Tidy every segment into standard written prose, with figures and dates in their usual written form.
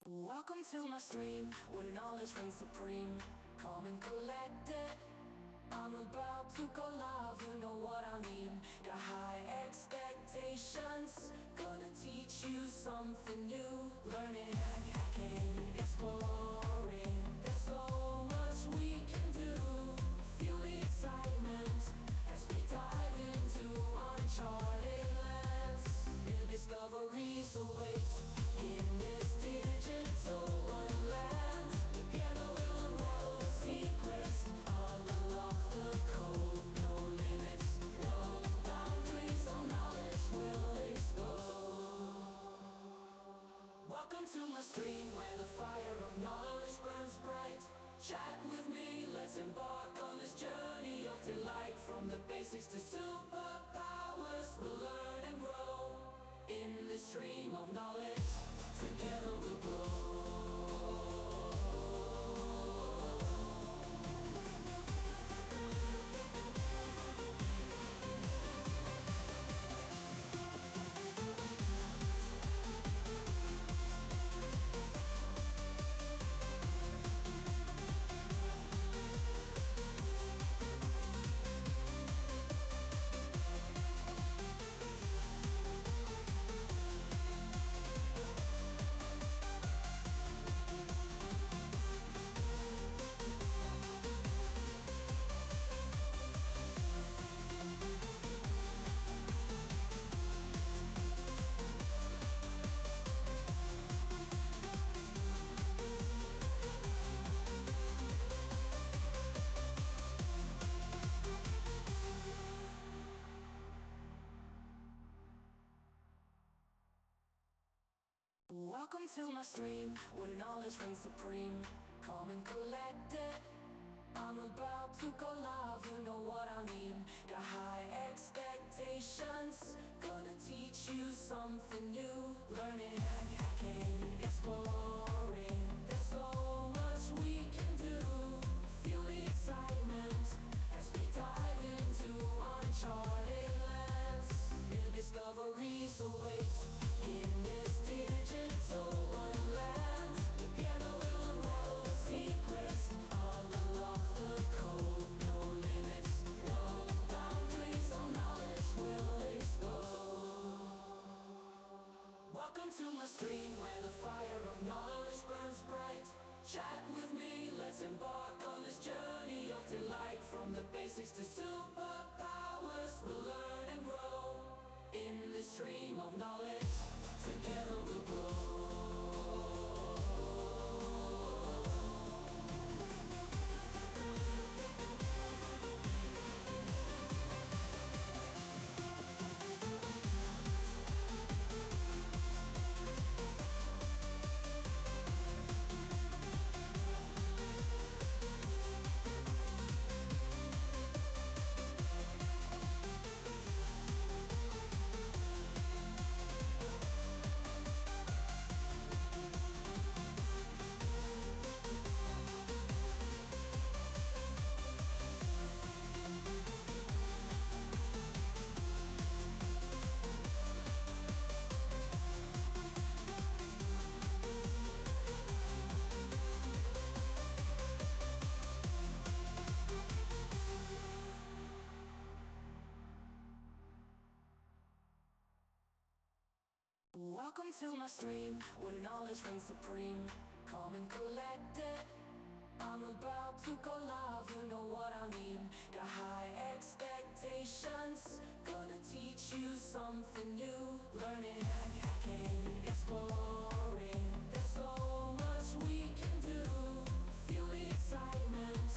Welcome to my stream, where knowledge reigns supreme. Calm and collected, I'm about to go live, you know what I mean. Got high expectations, gonna teach you something new. Learning, hacking, exploring, there's so much we can do. Feel the excitement as we dive into uncharted lands. New discoveries await in this digital wonderland. Together we'll unravel the secrets, unlock the code, no limits, no boundaries, all knowledge will explode. Welcome to my stream, where the fire of knowledge burns bright. Chat with me, let's embark on this journey of delight. From the basics to superpowers, we'll learn and grow in this stream of knowledge. Together we'll grow. Welcome to my stream, where knowledge reigns supreme. Calm and collected, I'm about to go live, you know what I mean. Got high expectations, gonna teach you something new. Learning, hacking, exploring, there's so much we can do. Feel the excitement as we dive into uncharted lands. New discoveries await in this digital wonderland. Together we'll unravel the secrets, unlock the code, no limits, no boundaries, all knowledge will explode. Welcome to my stream, where the fire of knowledge burns bright. Chat with me, let's embark on this journey of delight. From the basics to superpowers, we'll learn and grow in this stream of knowledge. Together we'll grow. Welcome to my stream, where knowledge reigns supreme. Calm and collected, I'm about to go live, you know what I mean. Got high expectations, gonna teach you something new. Learning, hacking, exploring, there's so much we can do. Feel the excitement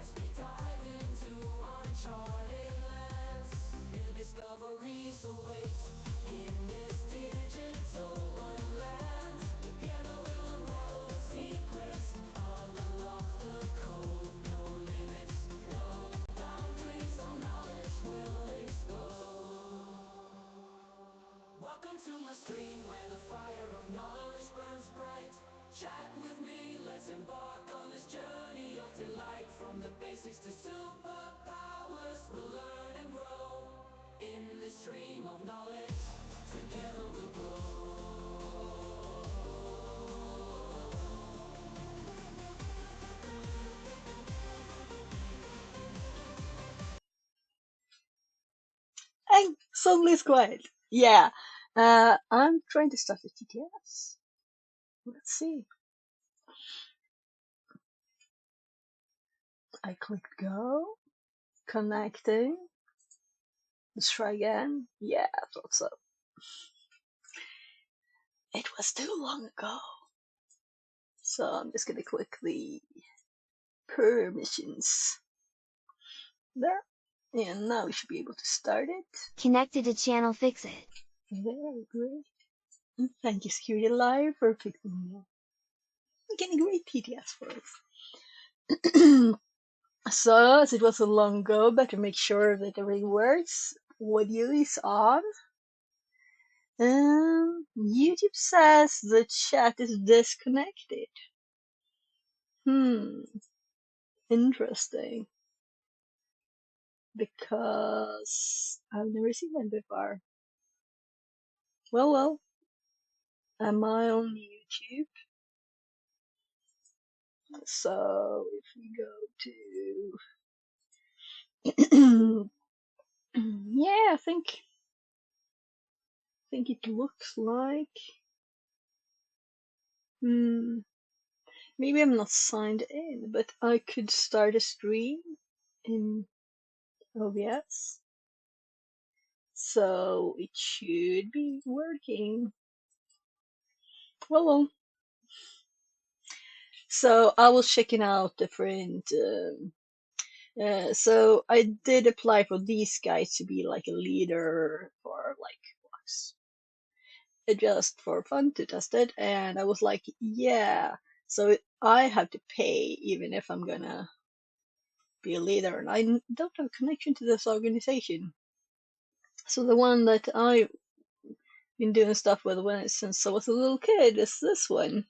as we dive into uncharted lands. New discoveries await in this digital wonderland. Together we'll unravel the secrets, unlock the code, no limits, no boundaries, all knowledge will explode. Welcome to my stream, where the fire Suddenly it's quiet. Yeah. I'm trying to start the TTS. Let's see. I clicked go. Connecting. Let's try again. Yeah, I thought so. It was too long ago. So I'm just gonna click the permissions. There. And now we should be able to start it. Connected to channel fix it. Very great. Thank you, Security Live, for fixing me. I'm getting great TTS for it. So, as it was so long ago, better make sure that everything works. Audio is on. YouTube says the chat is disconnected. Interesting. Because I've never seen that before. Well. Am I on YouTube? So, if we go to... yeah, I think it looks like... maybe I'm not signed in, but I could start a stream in OBS. So it should be working. Well. So I was checking out different. So I did apply for these guys to be like a leader for like blocks, just for fun to test it, and I was like, yeah. So I have to pay even if I'm gonna be a leader, and I don't have a connection to this organization. So the one that I've been doing stuff with since I was a little kid is this one.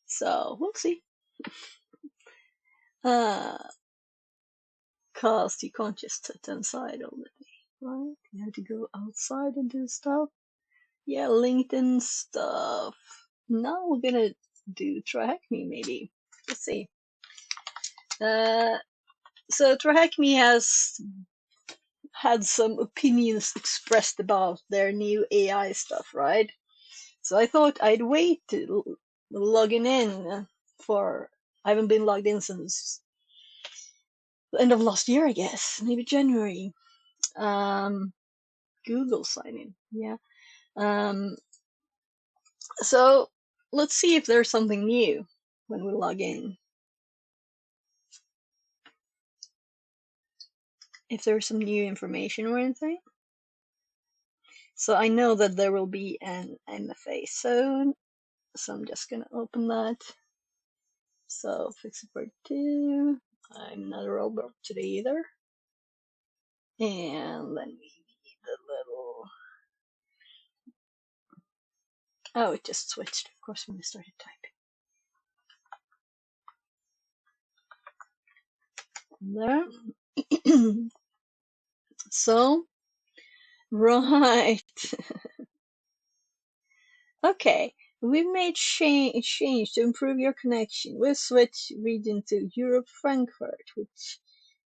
So we'll see. Cause you can't just sit inside all the day, right? You have to go outside and do stuff. Yeah, LinkedIn stuff. Now we're gonna do TryHackMe maybe. Let's see. So TryHackMe has had some opinions expressed about their new AI stuff, right? So I thought I'd wait to logging in for. I haven't been logged in since the end of last year, I guess, maybe January. Google sign in, yeah. So let's see if there's something new when we log in. If there's some new information or anything. So I know that there will be an MFA soon. So I'm just gonna open that. So fix it for 2. I'm not a robot today either. And then we need the little... Oh, it just switched, of course, when I started typing. There. So, right. Okay, we've made change to improve your connection. We've switched region to Europe Frankfurt, which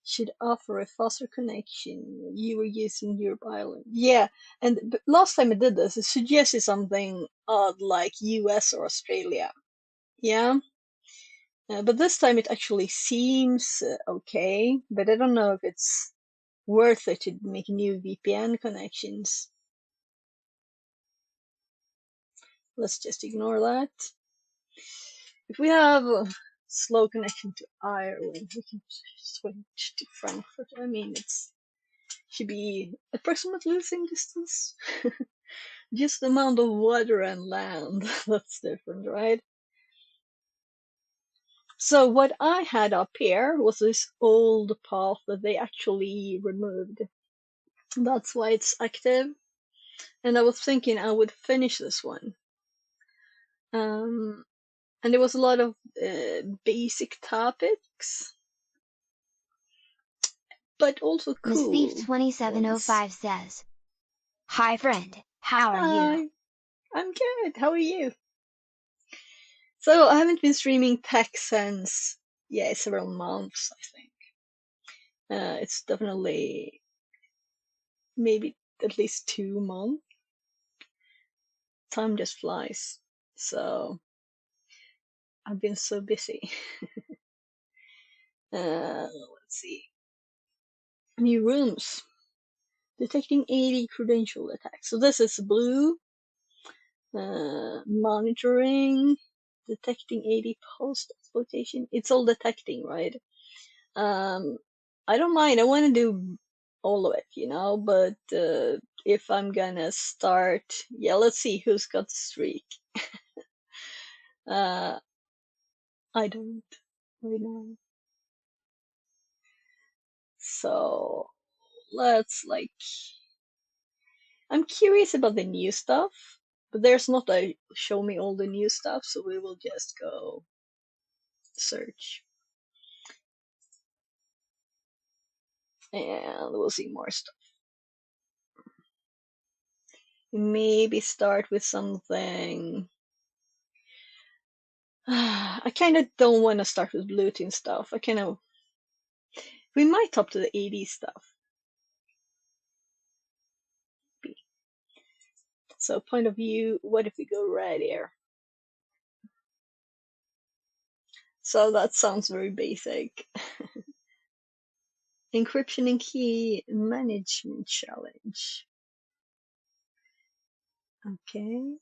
should offer a faster connection. You were using Europe Island. Yeah, and last time I did this, it suggested something odd like US or Australia. Yeah, but this time it actually seems okay, but I don't know if it's worth it to make new VPN connections. Let's just ignore that. If we have a slow connection to Ireland, we can switch to Frankfurt. I mean, it should be approximately the same distance. Just the amount of water and land that's different, right? So what I had up here was this old path that they actually removed. That's why it's active. And I was thinking I would finish this one. And there was a lot of basic topics, but also Miss cool Thief 2705 says, "Hi friend, how are Hi, you?" I'm good. How are you? So I haven't been streaming tech since several months, I think. It's definitely maybe at least 2 months. Time just flies. So I've been so busy. Let's see. New rooms. Detecting 80 credential attacks. So this is blue. Monitoring. Detecting 80 post exploitation. It's all detecting, right? I don't mind. I want to do all of it, but if I'm gonna start, yeah, let's see who's got the streak. Uh, I don't right now. So let's I'm curious about the new stuff, but there's not a show me all the new stuff, so we will just go search and we'll see more stuff. Maybe start with something. I kind of don't want to start with Bluetooth stuff. We might top to the 80s stuff. So point of view, what if we go right here? So that sounds very basic. Encryption and key management challenge. Okay.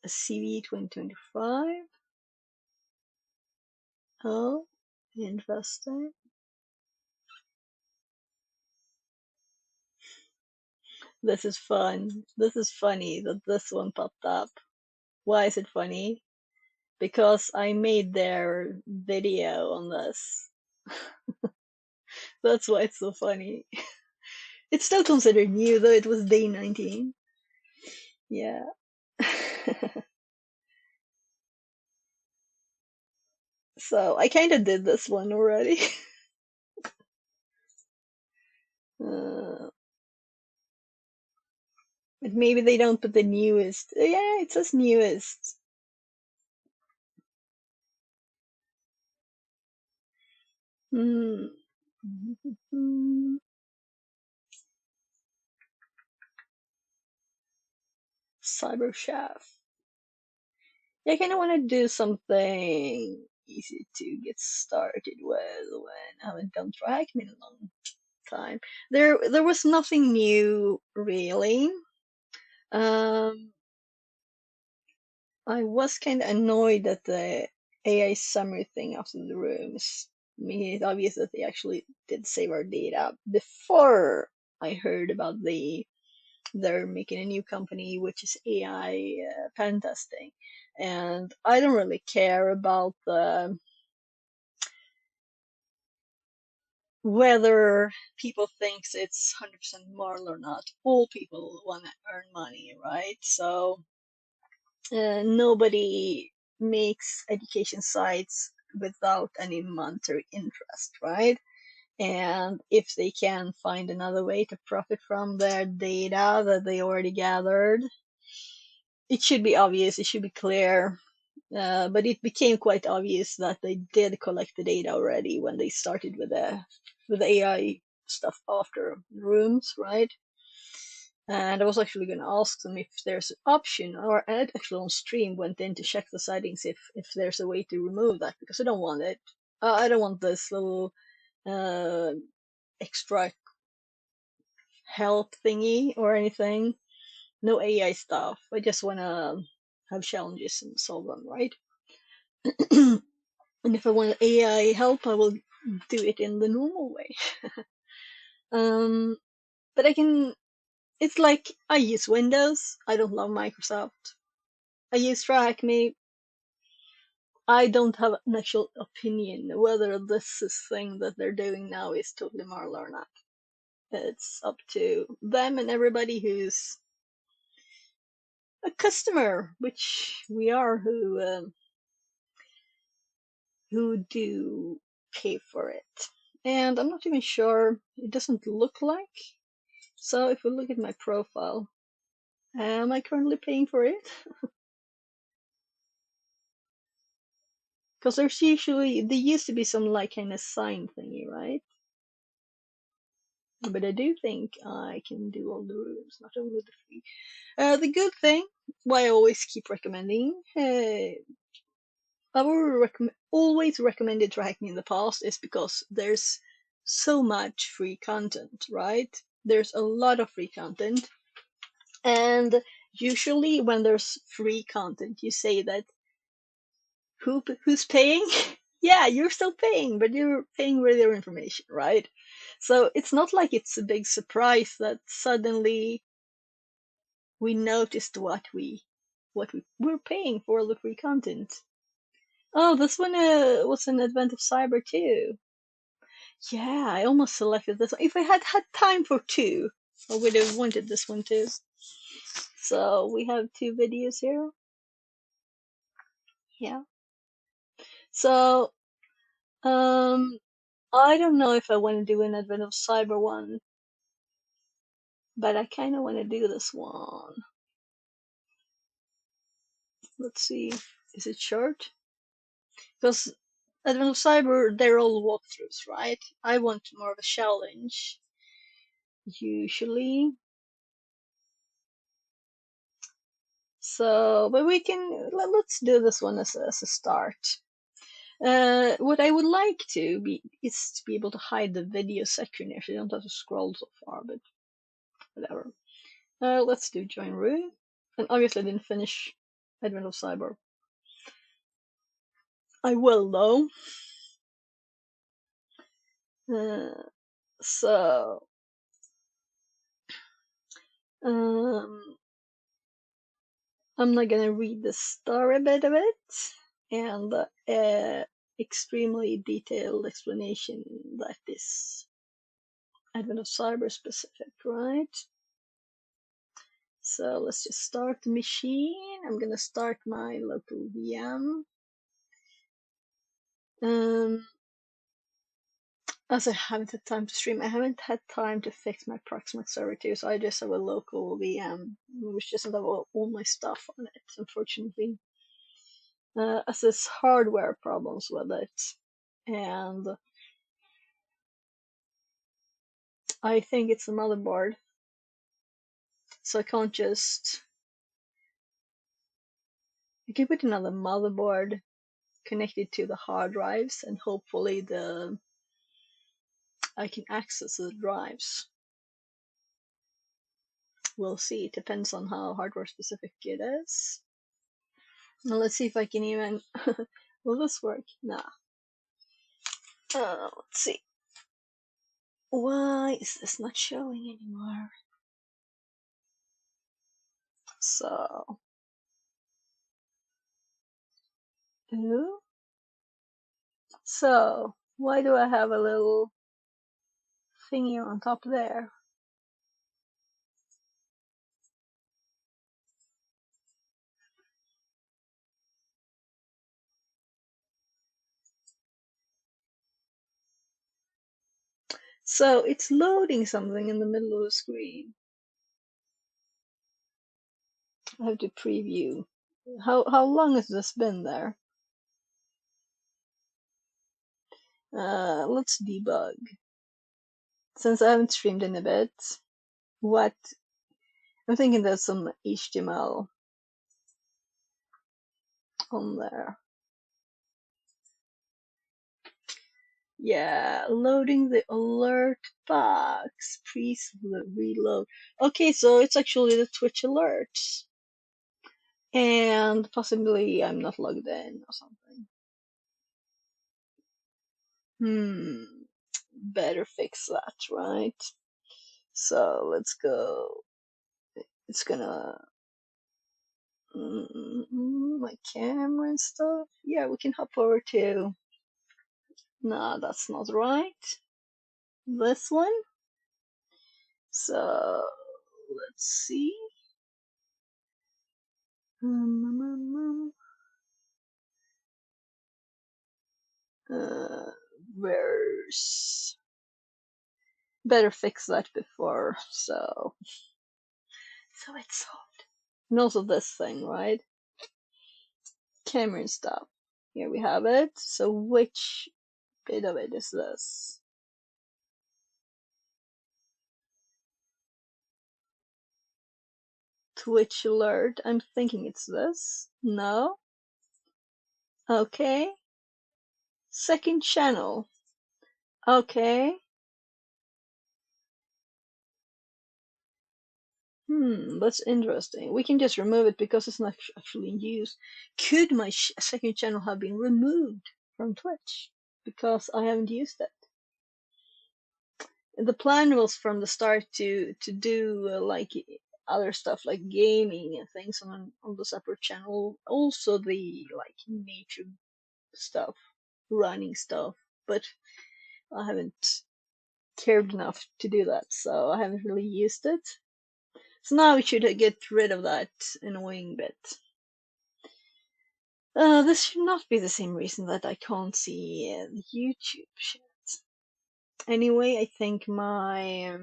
CV 2025. Oh, interesting. This is fun. This is funny that this one popped up. Why is it funny? Because I made their video on this. That's why it's so funny. It's still considered new, though it was day 19. Yeah. So I kind of did this one already. But maybe they don't put the newest. Yeah, it says newest. Hmm. Cyber Chef. Yeah, I kind of want to do something easy to get started with when I haven't done tracking in a long time. There was nothing new really. I was kind of annoyed at the AI summary thing after the rooms. Making it obvious that they actually did save our data before I heard about they're making a new company which is AI pen testing, and I don't really care about whether people thinks it's 100% moral or not. All people want to earn money, right? So nobody makes education sites without any monetary interest, right? And if they can find another way to profit from their data that they already gathered, it should be obvious, it should be clear. But it became quite obvious that they did collect the data already when they started with the AI stuff after rooms, right? And I was actually going to ask them if there's an option, or I actually on stream went in to check the settings if there's a way to remove that, because I don't want it. I don't want this little extra help thingy or anything. No AI stuff. I just want to have challenges and solve them, right? And if I want AI help, I will do it in the normal way. But it's like I use Windows. I don't love Microsoft. I use TrackMe. I don't have an actual opinion whether this thing that they're doing now is totally moral or not. It's up to them and everybody who's a customer, which we are, who do pay for it. And I'm not even sure, it doesn't look like. So if we look at my profile, am I currently paying for it? Because there's usually, there used to be some like kind of sign thingy, right? But I do think I can do all the rooms, not only the free. The good thing, why I always keep recommending, our always recommended tracking in the past is because there's so much free content, right? There's a lot of free content, and usually when there's free content, you say that who's paying? Yeah, you're still paying, but you're paying with your information, right? So it's not like it's a big surprise that suddenly we noticed we're paying for all the free content. Oh, this one was an Advent of Cyber too. Yeah, I almost selected this one. If I had had time for two, I would have wanted this one too. So we have two videos here. Yeah. So, I don't know if I want to do an Advent of Cyber one, but I kind of want to do this one. Let's see. Is it short? Because Advent of Cyber, they're all walkthroughs, right? I want more of a challenge. Usually. So, but we can, let's do this one as a start. What I would like to be is to be able to hide the video section here, so you don't have to scroll so far, but whatever. Let's do join room. And obviously I didn't finish Advent of Cyber. I will though. So, I'm not gonna read the story bit of it, and extremely detailed explanation that is Advent of Cyber specific, right? So let's just start the machine. I'm gonna start my local VM. As I haven't had time to stream, I haven't had time to fix my Proxmox server too, so I just have a local VM, which doesn't have all my stuff on it, unfortunately. As there's hardware problems with it, and I think it's a motherboard, so I can't just. I can put another motherboard connected to the hard drives, and hopefully I can access the drives. We'll see. It depends on how hardware specific it is. Now let's see if I can even. Will this work? Nah. Let's see. Why is this not showing anymore? So. Ooh. So, why do I have a little thingy on top there? So it's loading something in the middle of the screen. I have to preview. How long has this been there? Let's debug. Since I haven't streamed in a bit, what I'm thinking there's some HTML on there. Yeah, loading the alert box. Please reload. Okay, so it's actually the Twitch alerts. And possibly I'm not logged in or something. Better fix that, right? So let's go. It's gonna. My camera and stuff. Yeah, we can hop over to. Nah, that's not right. This one. So let's see. Where's better fix that before so it's solved. And also this thing, right? Camera and stuff. Here we have it. So which bit of it is this? Twitch alert. I'm thinking it's this. No. Okay. Second channel. Okay. That's interesting. We can just remove it because it's not actually in use. Could my second channel have been removed from Twitch because I haven't used it? The plan was from the start to do like other stuff like gaming and things on the separate channel. Also the like nature stuff, running stuff, but I haven't cared enough to do that, so I haven't really used it. So now we should get rid of that annoying bit. This should not be the same reason that I can't see the YouTube chat. Anyway, I think my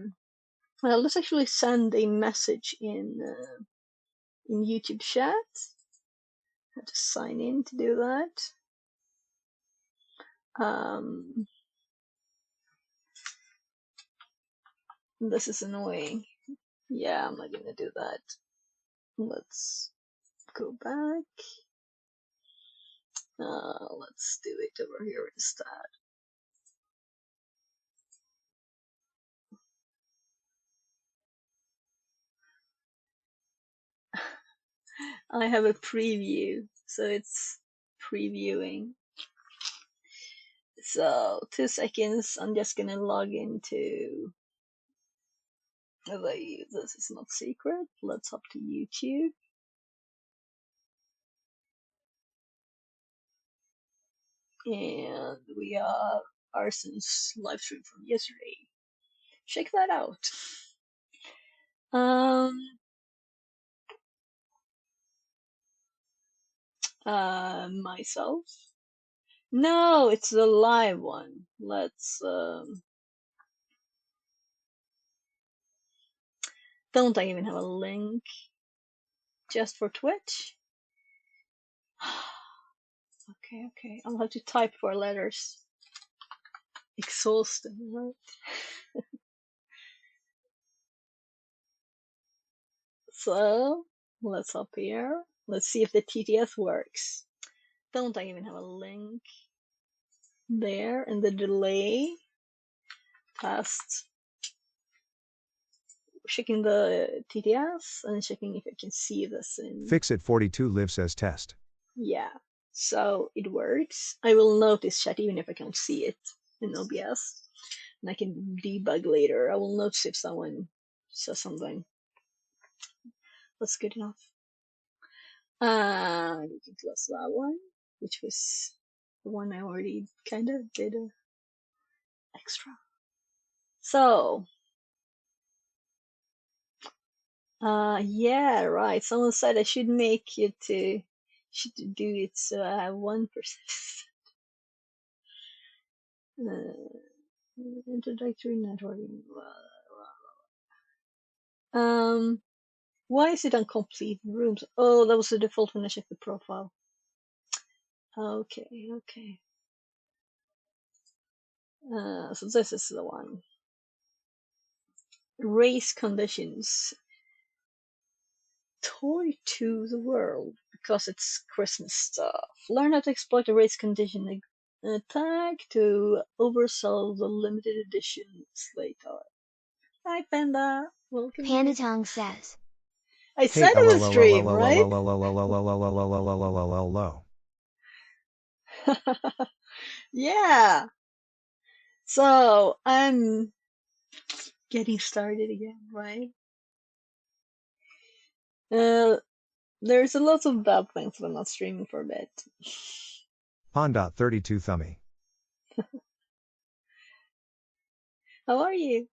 well, let's actually send a message in YouTube chat. I have to sign in to do that. This is annoying. Yeah, I'm not gonna do that. Let's go back. Let's do it over here instead. I have a preview, so it's previewing. So 2 seconds, I'm just gonna log into this is not secret. Let's hop to YouTube. And we have Arson's live stream from yesterday. Check that out. Myself. No, it's the live one. Let's don't I even have a link just for Twitch? Okay. I'll have to type 4 letters. Exhausting, right? So let's hop here. Let's see if the TTS works. Don't I even have a link there? And the delay past checking the TTS and checking if I can see this in Fixit42 live says test. Yeah, so it works. I will notice chat even if I can't see it in OBS, and I can debug later. I will notice if someone says something. That's good enough. We can close that one, which was the one I already kind of did extra. So, yeah, right. Someone said I should make it should do it so I have 1%. Introductory networking. Why is it on complete rooms? Oh, that was the default when I checked the profile. Okay. So this is the one. Race conditions. Toy to the world because it's Christmas stuff. Learn how to exploit the race condition attack to oversell the limited edition sleigh toy. Hi, Panda. Welcome. Panda Tongue says. I said it was stream, right? Yeah. So I'm getting started again, right? There's a lot of bad things when not streaming for a bit. Pond.32 Thummy. How are you?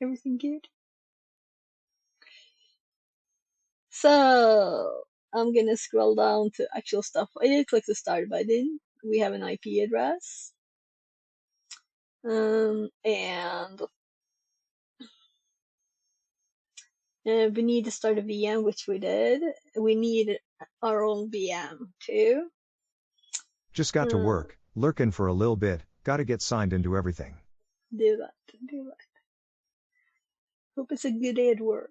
Everything good? So I'm gonna scroll down to actual stuff. I did click the start button. We have an IP address. And we need to start a VM, which we did. We need our own VM too. Just got to work, lurking for a little bit, gotta get signed into everything. Do that, do that. Hope it's a good day at work.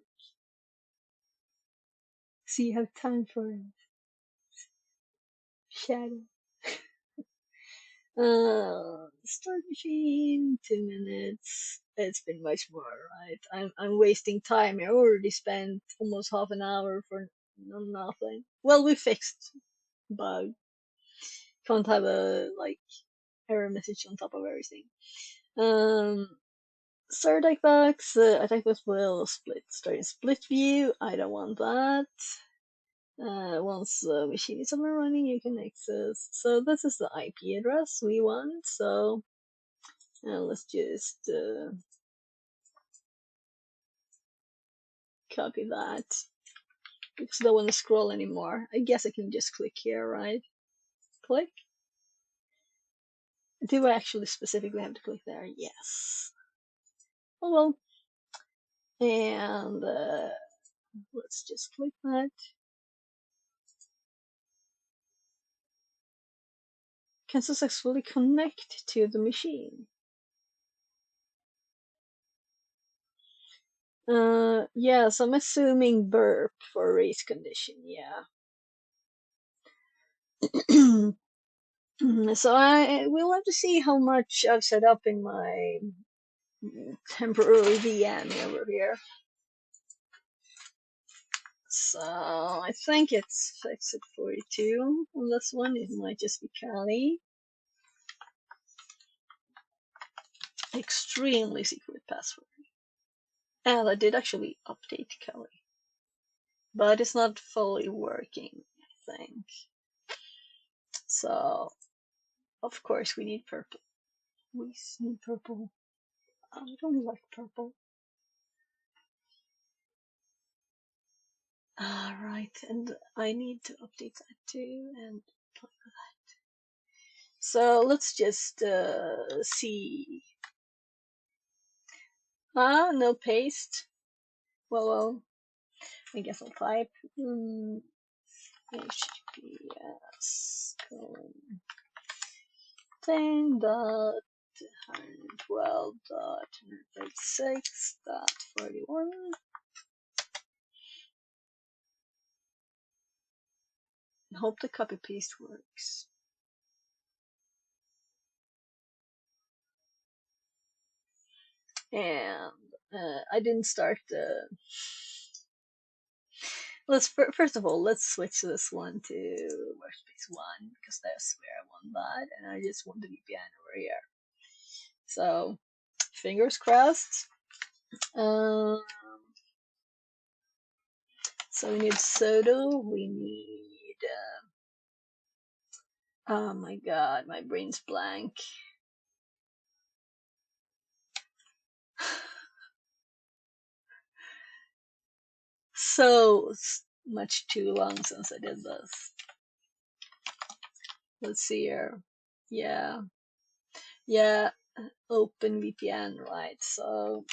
So you have time for it. Shadow. Start machine, 2 minutes. It's been much more, right? I'm wasting time. I already spent almost half an hour for nothing. Well, we fixed bug. Can't have a like error message on top of everything. Start attack box. Attack box will start in split view. I don't want that. Once the machine is up and running, you can access. So this is the IP address we want. So let's just copy that because I don't want to scroll anymore. I guess I can just click here, right? Click. Do I actually specifically have to click there? Yes. Oh well. And let's just click that. Can successfully connect to the machine. Yes, I'm assuming burp for race condition, yeah. So I will have to see how much I've set up in my temporary VM over here. So I think it's fixed at 42 on this one. It might just be Kali. Extremely secret password. And I did actually update Kali. But it's not fully working, I think. So, of course, we need purple. We need purple. I don't like purple. Alright, and I need to update that too, and play with that. So let's just see. No paste. Well, I guess I'll type HTTPS colon 10.112.136.41. Hope the copy paste works. And I didn't start the. First of all, let's switch this one to workspace 1 because that's where I want that, and I just want the VPN over here. So, fingers crossed. So we need sudo. We need. Oh my god, my brain's blank. So much too long since I did this. Let's see here. Yeah, OpenVPN, right? So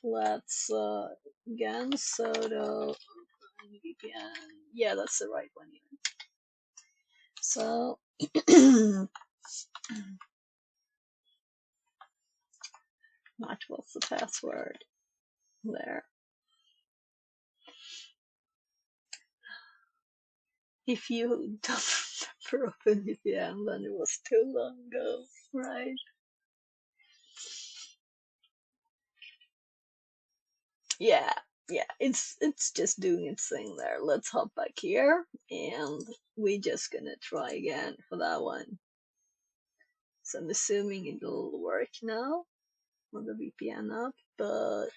let's again sudo OpenVPN. Yeah, that's the right one even. So what's the password there? If you don't remember OpenVPN, then it was too long ago, right? Yeah, it's just doing its thing there. Let's hop back here, and we're just gonna try again for that one. So I'm assuming it'll work now on the VPN up, but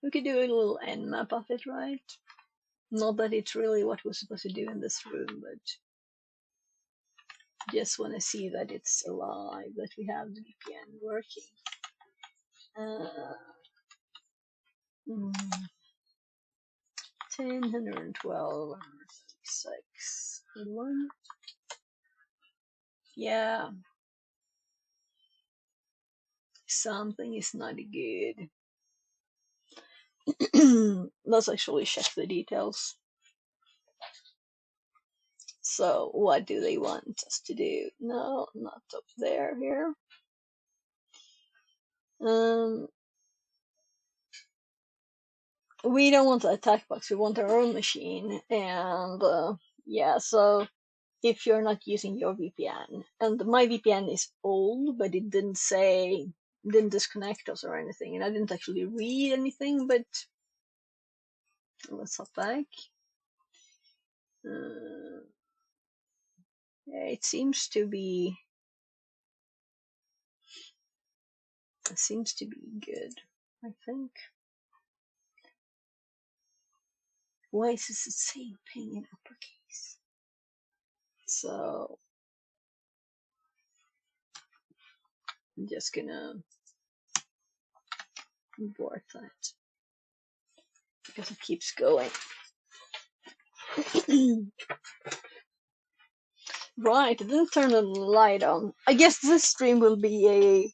we could do a little nmap of it, right? Not that it's really what we're supposed to do in this room, but just want to see that it's alive, that we have the VPN working. 10, 112, 136, 1. Yeah. Something is not good. Let's actually check the details. So what do they want us to do? No, not up there, here. We don't want the attack box, we want our own machine. And yeah, so if you're not using your VPN, and my VPN is old, but it didn't disconnect us or anything, and I didn't actually read anything, but let's hop back. Yeah, it seems to be good, I think. Why is this the same thing in uppercase? So I'm just gonna abort that because it keeps going. Right, I didn't turn the light on. I guess this stream will be a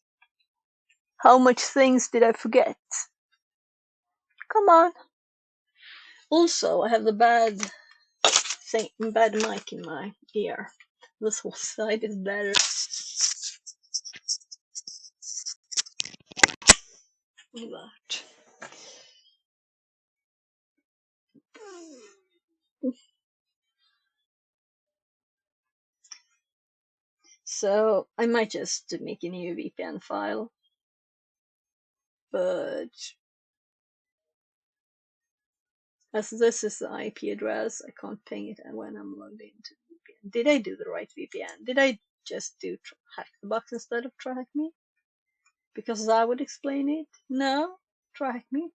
how much things did I forget? Come on. Also, I have the bad mic in my ear. This whole side is better. That. So I might just make a new VPN file, but as this is the IP address, I can't ping it when I'm logged into VPN. Did I do the right VPN? Did I just do hack the box instead of track me? Because that would explain it. No, track me.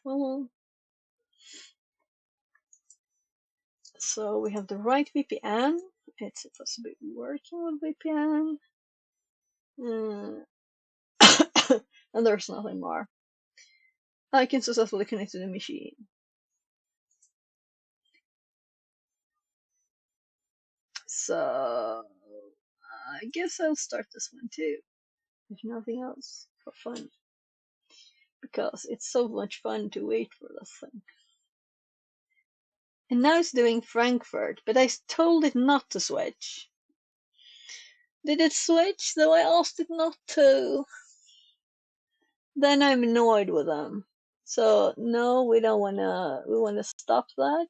Well, so we have the right VPN. It's supposed to be working with VPN. And there's nothing more. I can successfully connect to the machine. So I guess I'll start this one too, if nothing else, for fun. Because it's so much fun to wait for this thing. And now it's doing Frankfurt, but I told it not to switch. Did it switch, though I asked it not to? Then I'm annoyed with them. So no, we don't wanna. We wanna stop that.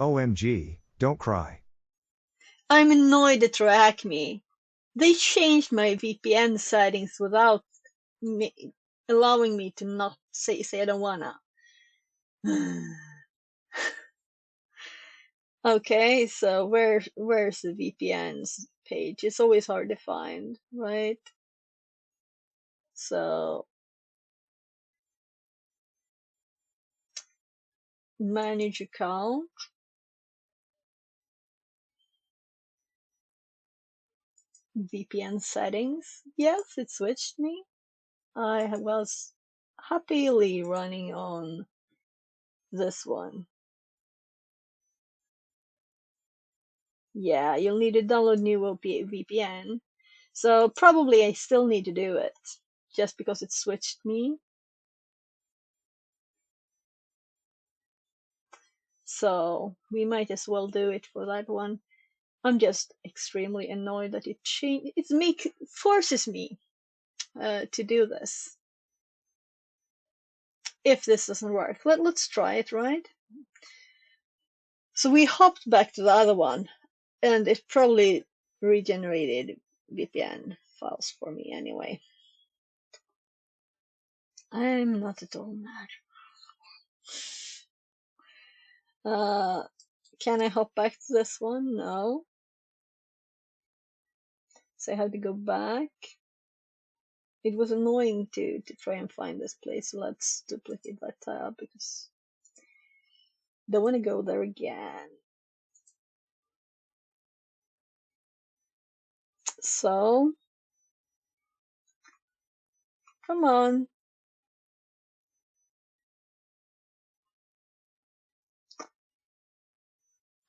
OMG, don't cry. I'm annoyed at TrackMe. They changed my VPN settings without me, allowing me to not say I don't wanna. Okay, so where's the VPNs page? It's always hard to find, right? So manage account, VPN settings. Yes, it switched me. I was happily running on this one. Yeah, you'll need to download new VPN. So probably I still need to do it just because it switched me. So we might as well do it for that one. I'm just extremely annoyed that it changed. Forces me to do this. If this doesn't work, let's try it, right? So we hopped back to the other one, and it probably regenerated VPN files for me anyway. I'm not at all mad. Can I hop back to this one? No. So I have to go back. It was annoying to try and find this place. So let's duplicate that tab because I don't want to go there again. So, come on.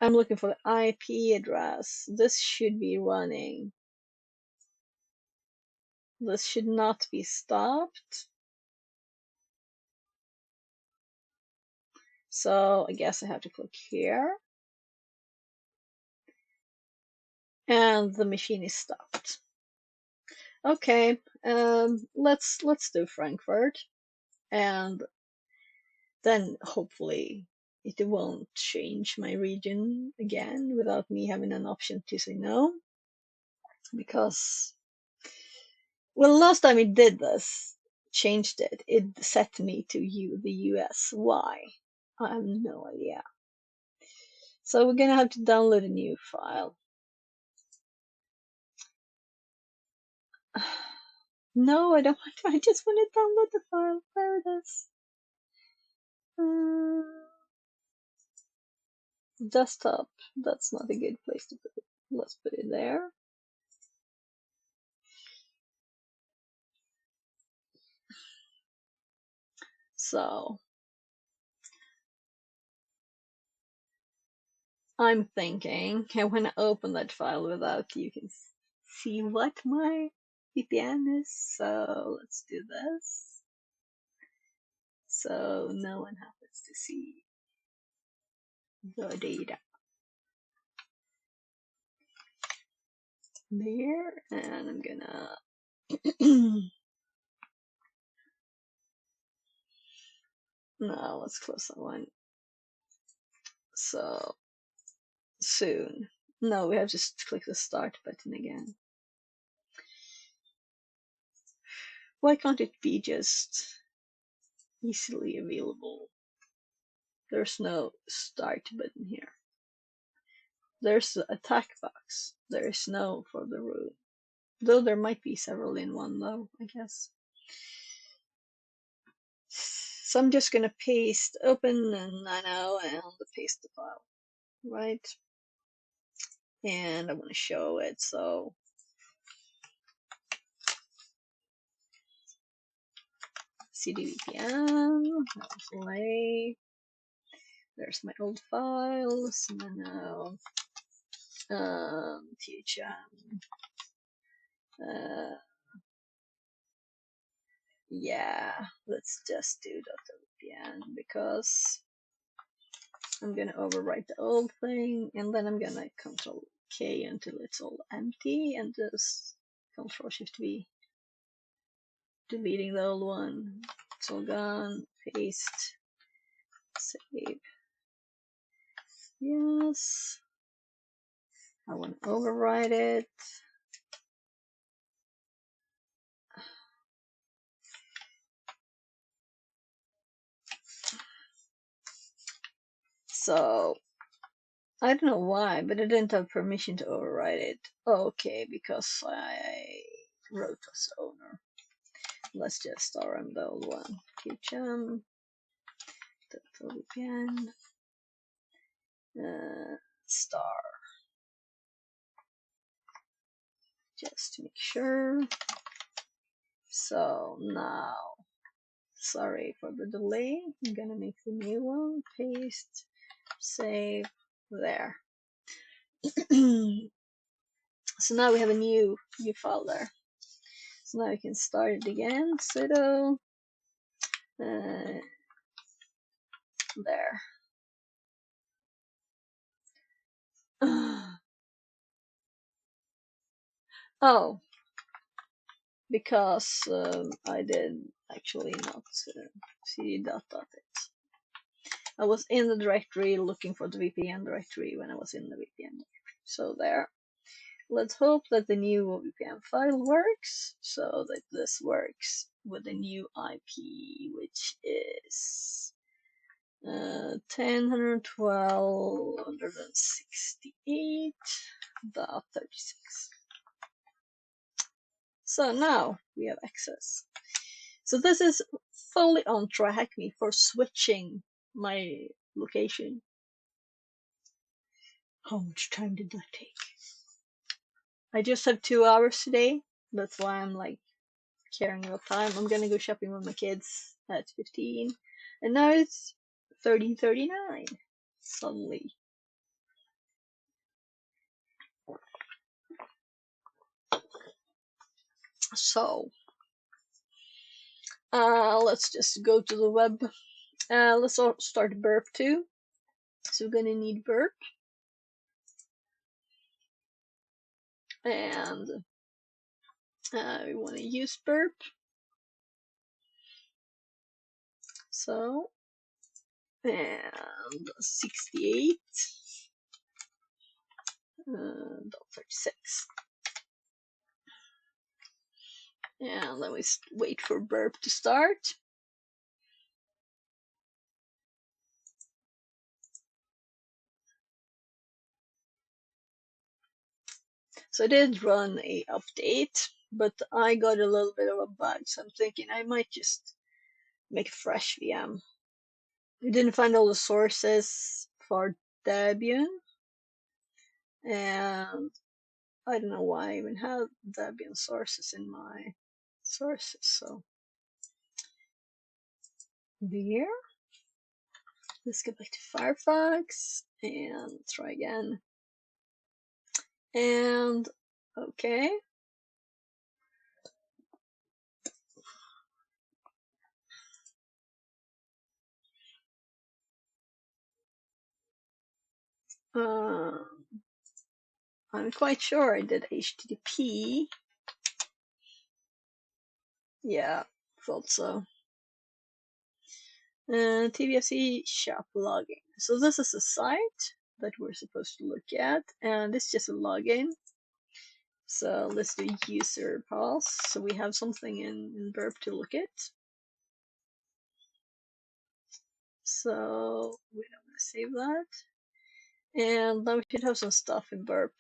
I'm looking for the IP address. This should be running. This should not be stopped. So I guess I have to click here. And the machine is stopped. Okay, let's do Frankfurt, and then hopefully it won't change my region again without me having an option to say no. Because, well, last time it did this, changed it, it set me to the US. Why? I have no idea. So we're gonna have to download a new file. No, I don't want to. I just want to download the file. There it is. Desktop. That's not a good place to put it. Let's put it there. So I'm thinking I want to open that file without you can see what my VPN is. So let's do this. So no one happens to see the data there. And I'm gonna no, let's close that one. So soon. No, we have to just click the start button again. Why can't it be just easily available? There's no start button here. There's the attack box. There is no for the room. Though there might be several in one though, I guess. So I'm just gonna paste open and I know and paste the file. Right? And I want to show it, so cdvpn, play. There's my old files, and now thm. Yeah, let's just do .vpn because I'm gonna overwrite the old thing, and then I'm gonna Control K until it's all empty, and just Control Shift V, deleting the old one. It's all gone. Paste. Save. Yes. I want to override it. So I don't know why, but I didn't have permission to override it. Okay, because I wrote as owner. Let's just RM the old one. Kitchen. VPN. Star. Just to make sure. So now, sorry for the delay. I'm gonna make the new one. Paste. Save. There. So now we have a new file there. So now we can start it again. Sudo there. Oh, because I did actually not cd.it. I was in the directory looking for the VPN directory when I was in the VPN directory. So there. Let's hope that the new VPN file works, so that this works with the new IP, which is 10.112.168.36. So now we have access. So this is fully on TryHackMe for switching my location. How much time did that take? I just have 2 hours today. That's why I'm like caring about time. I'm gonna go shopping with my kids at 15, and now it's 30:39. Suddenly, So let's just go to the web. Let's start burp too. So we're gonna need burp, and we want to use burp. So and 68 and 36, and then we wait for burp to start. So I did run a update, but I got a little bit of a bug, so I'm thinking I might just make a fresh VM. I didn't find all the sources for Debian, and I don't know why I even have Debian sources in my sources. So here, let's go back to Firefox and try again. And okay. I'm quite sure I did HTTP. Yeah, thought so. TBFC shop login. So this is a site that we're supposed to look at, and it's just a login. So let's do user pause. So we have something in burp to look at. So we don't want to save that. And now we should have some stuff in burp.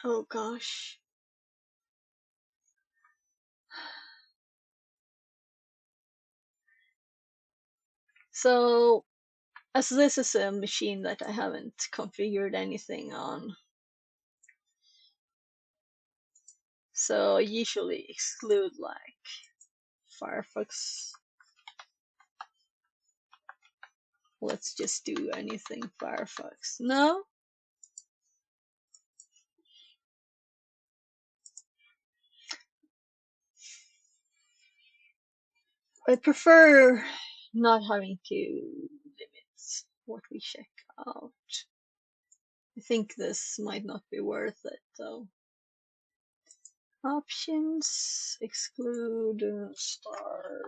Oh gosh. So as this is a machine that I haven't configured anything on, so I usually exclude like Firefox. Let's just do anything Firefox. No? I prefer not having to limit what we check out. I think this might not be worth it though. Options, exclude star,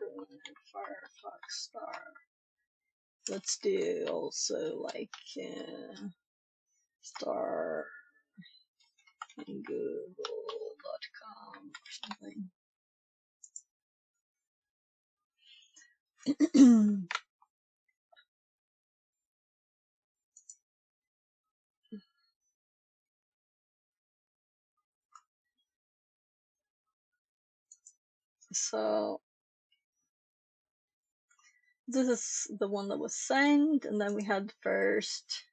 Firefox star. Let's do also like star in google.com or something. So this is the one that was sent, and then we had first.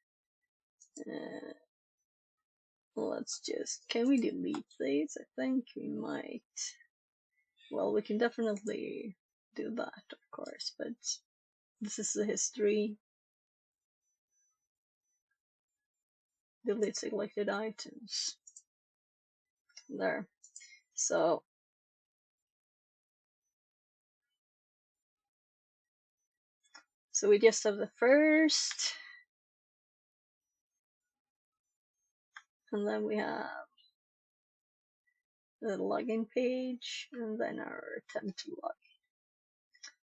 Let's just, can we delete these? I think we might. Well, we can definitely do that, of course, but this is the history. Delete selected items. There. So we just have the first, and then we have the login page, and then our attempt to log in.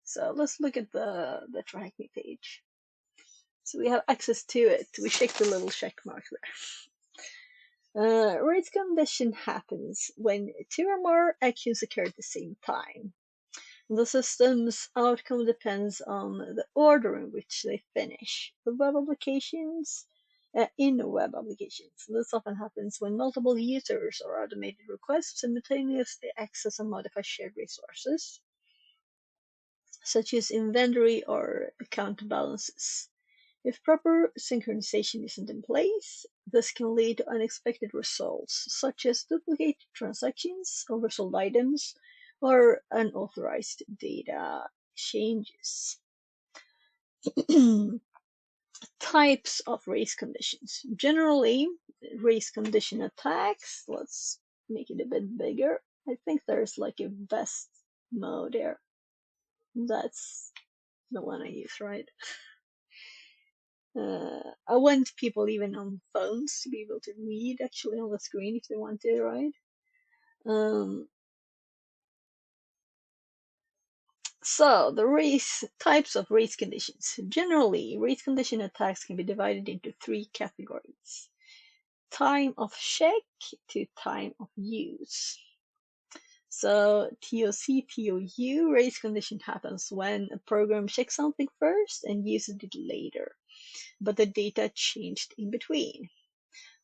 So let's look at the tracking page. So we have access to it. We check the little check mark there. Race condition happens when two or more actions occur at the same time. The system's outcome depends on the order in which they finish. The web applications, in web applications, this often happens when multiple users or automated requests simultaneously access and modify shared resources, such as inventory or account balances. If proper synchronization isn't in place, this can lead to unexpected results, such as duplicated transactions, oversold items, or unauthorized data changes. types of race conditions. Generally, race condition attacks, let's make it a bit bigger. I think there's like a best mode there. That's the one I use, right? I want people even on phones to be able to read actually on the screen if they want to, right? So the race types of race conditions. Generally, race condition attacks can be divided into three categories: time of check to time of use. So TOC, TOU, race condition happens when a program checks something first and uses it later, but the data changed in between.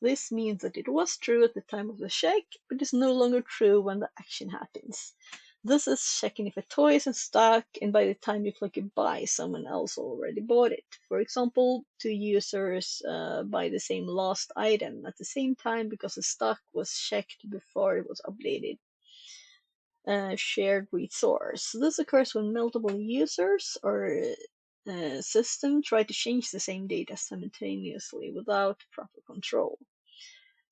This means that it was true at the time of the check, but is no longer true when the action happens. This is checking if a toy is in stock, and by the time you click buy, someone else already bought it. For example, two users buy the same lost item at the same time because the stock was checked before it was updated. Shared resource. This occurs when multiple users or system try to change the same data simultaneously without proper control.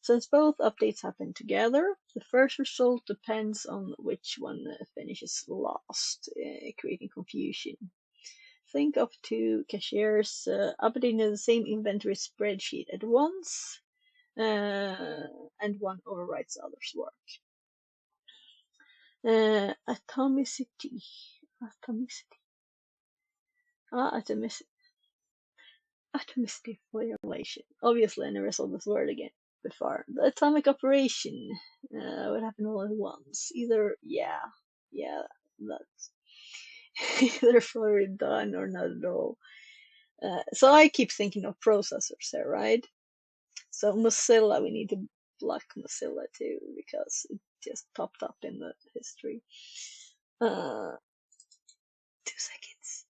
Since both updates happen together, the first result depends on which one finishes last, creating confusion. Think of two cashiers updating the same inventory spreadsheet at once, and one overwrites the other's work. Atomicity. Atomicity violation. Obviously, I never saw this word again before. The atomic operation would happen all at once. Either, that's either fully done or not at all. So I keep thinking of processors there, right? So Mozilla, we need to block Mozilla too because it just popped up in the history. 2 seconds.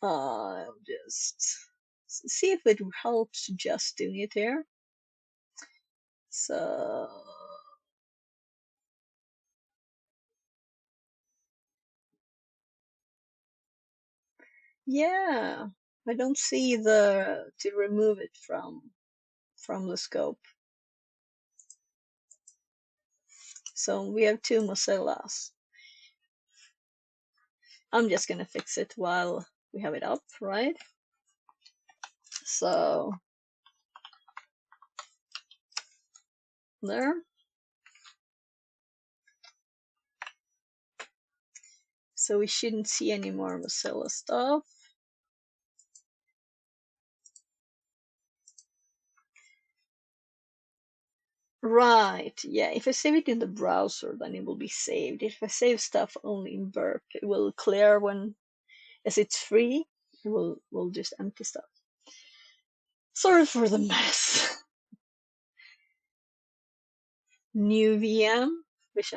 I'll just see if it helps just doing it here. So yeah, I don't see the to remove it from the scope. So we have two Mozillas. I'm just gonna fix it while we have it up, right? So there. So we shouldn't see any more Mozilla stuff. Right, yeah, if I save it in the browser, then it will be saved. If I save stuff only in Burp, it will clear when, as it's free, it will just empty stuff. Sorry for the mess. New VM, which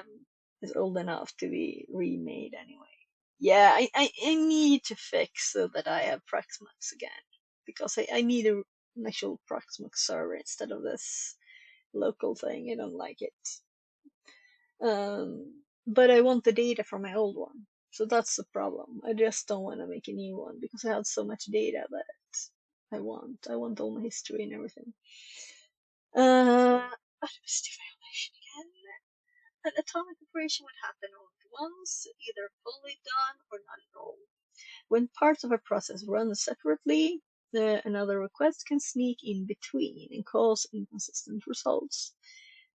is old enough to be remade anyway. Yeah, I need to fix so that I have Proxmox again, because I need an actual Proxmox server instead of this local thing. I don't like it. But I want the data from my old one, so that's the problem. I just don't want to make a new one because I have so much data that I want all my history and everything. Atomicity violation again. An atomic operation would happen all at once, either fully done or not at all. When parts of a process run separately, another request can sneak in between and cause inconsistent results.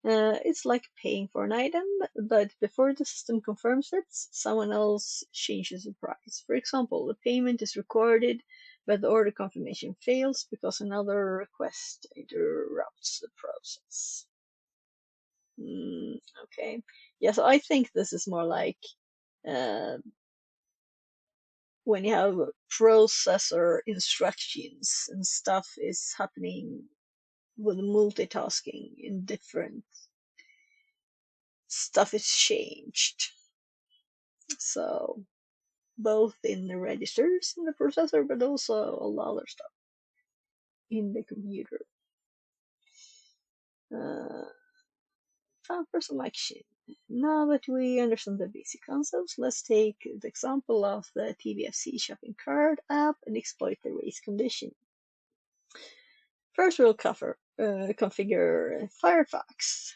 It's like paying for an item, but before the system confirms it, someone else changes the price. For example, the payment is recorded, but the order confirmation fails because another request interrupts the process. Okay. Yeah, so I think this is more like when you have processor instructions and stuff is happening with multitasking in different stuff is changed. So both in the registers in the processor, but also all the other stuff in the computer. Time for some action. now that we understand the basic concepts, let's take the example of the TBFC shopping cart app and exploit the race condition. First, we'll configure Firefox.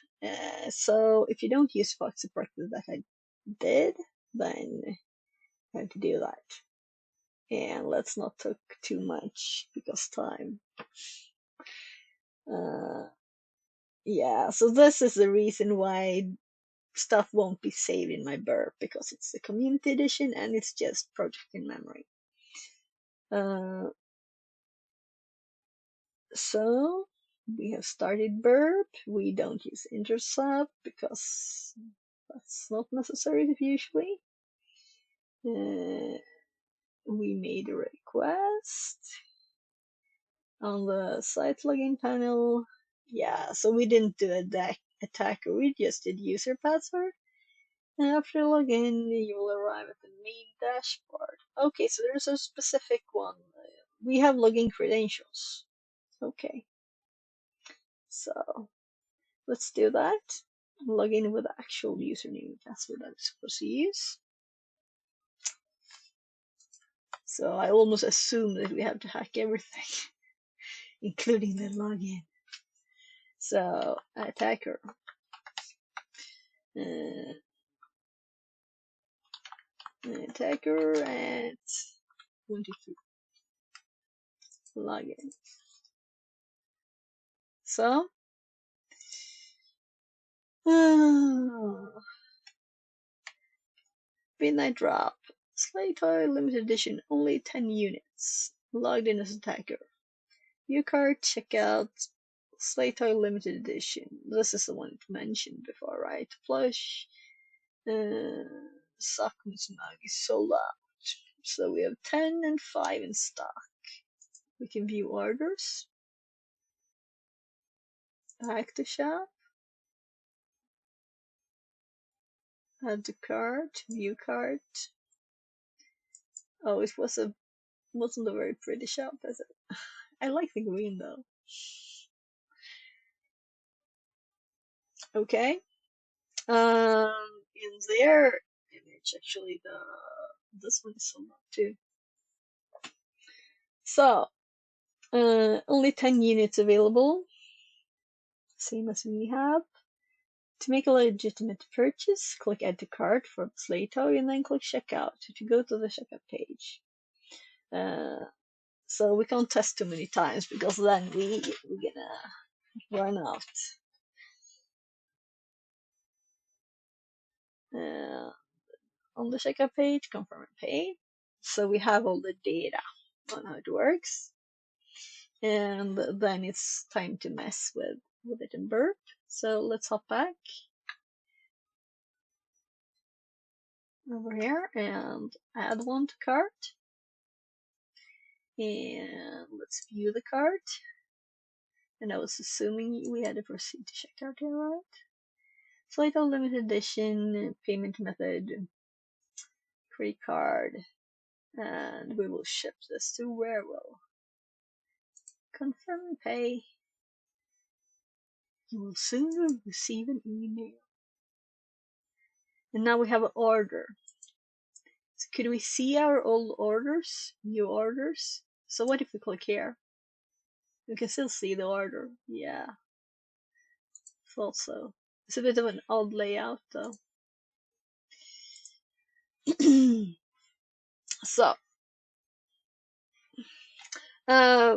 So if you don't use Fox separately that I did, then I'm going to do that. And let's not talk too much because time. Yeah, so this is the reason why stuff won't be saved in my burp, because it's the community edition and it's just project in memory. So we have started burp. We don't use intercept because that's not necessary usually. We made a request on the site login panel. Yeah, so we didn't do a attacker, we just did user password. And after login, you will arrive at the main dashboard. Okay, so there's a specific one. We have login credentials. Okay, so let's do that. Log in with the actual username and password I'm supposed to use. So I almost assume that we have to hack everything, including the login. So attacker. Attacker at 22. Login. So Midnight Drop. Slay Toy limited edition, only 10 units. Logged in as attacker. View card, checkout, Slay Toy limited edition. This is the one mentioned before, right? Plush. Sakura's mug is sold out. So we have 10 and 5 in stock. We can view orders. Back to shop. Add to cart. View cart. Oh, it wasn't a very pretty shop, is it? I like the green though. Okay. In their image, actually, this one is sold out too. So, only 10 units available. Same as we have. To make a legitimate purchase, click Add to Cart for the Slay Toy and then click Checkout to go to the checkout page. So we can't test too many times because then we're gonna run out. On the checkout page, confirm and pay. So we have all the data on how it works. And then it's time to mess with it in burp. So let's hop back over here and add one to cart. And let's view the cart. And I was assuming we had to proceed to checkout here, right? Slate limited edition, payment method, credit card, and we will ship this to Rarewell. Confirm and pay. You will soon receive an email. And now we have an order. So could we see our old orders? New orders? So what if we click here? We can still see the order. Yeah. Thought so. It's a bit of an odd layout though. So.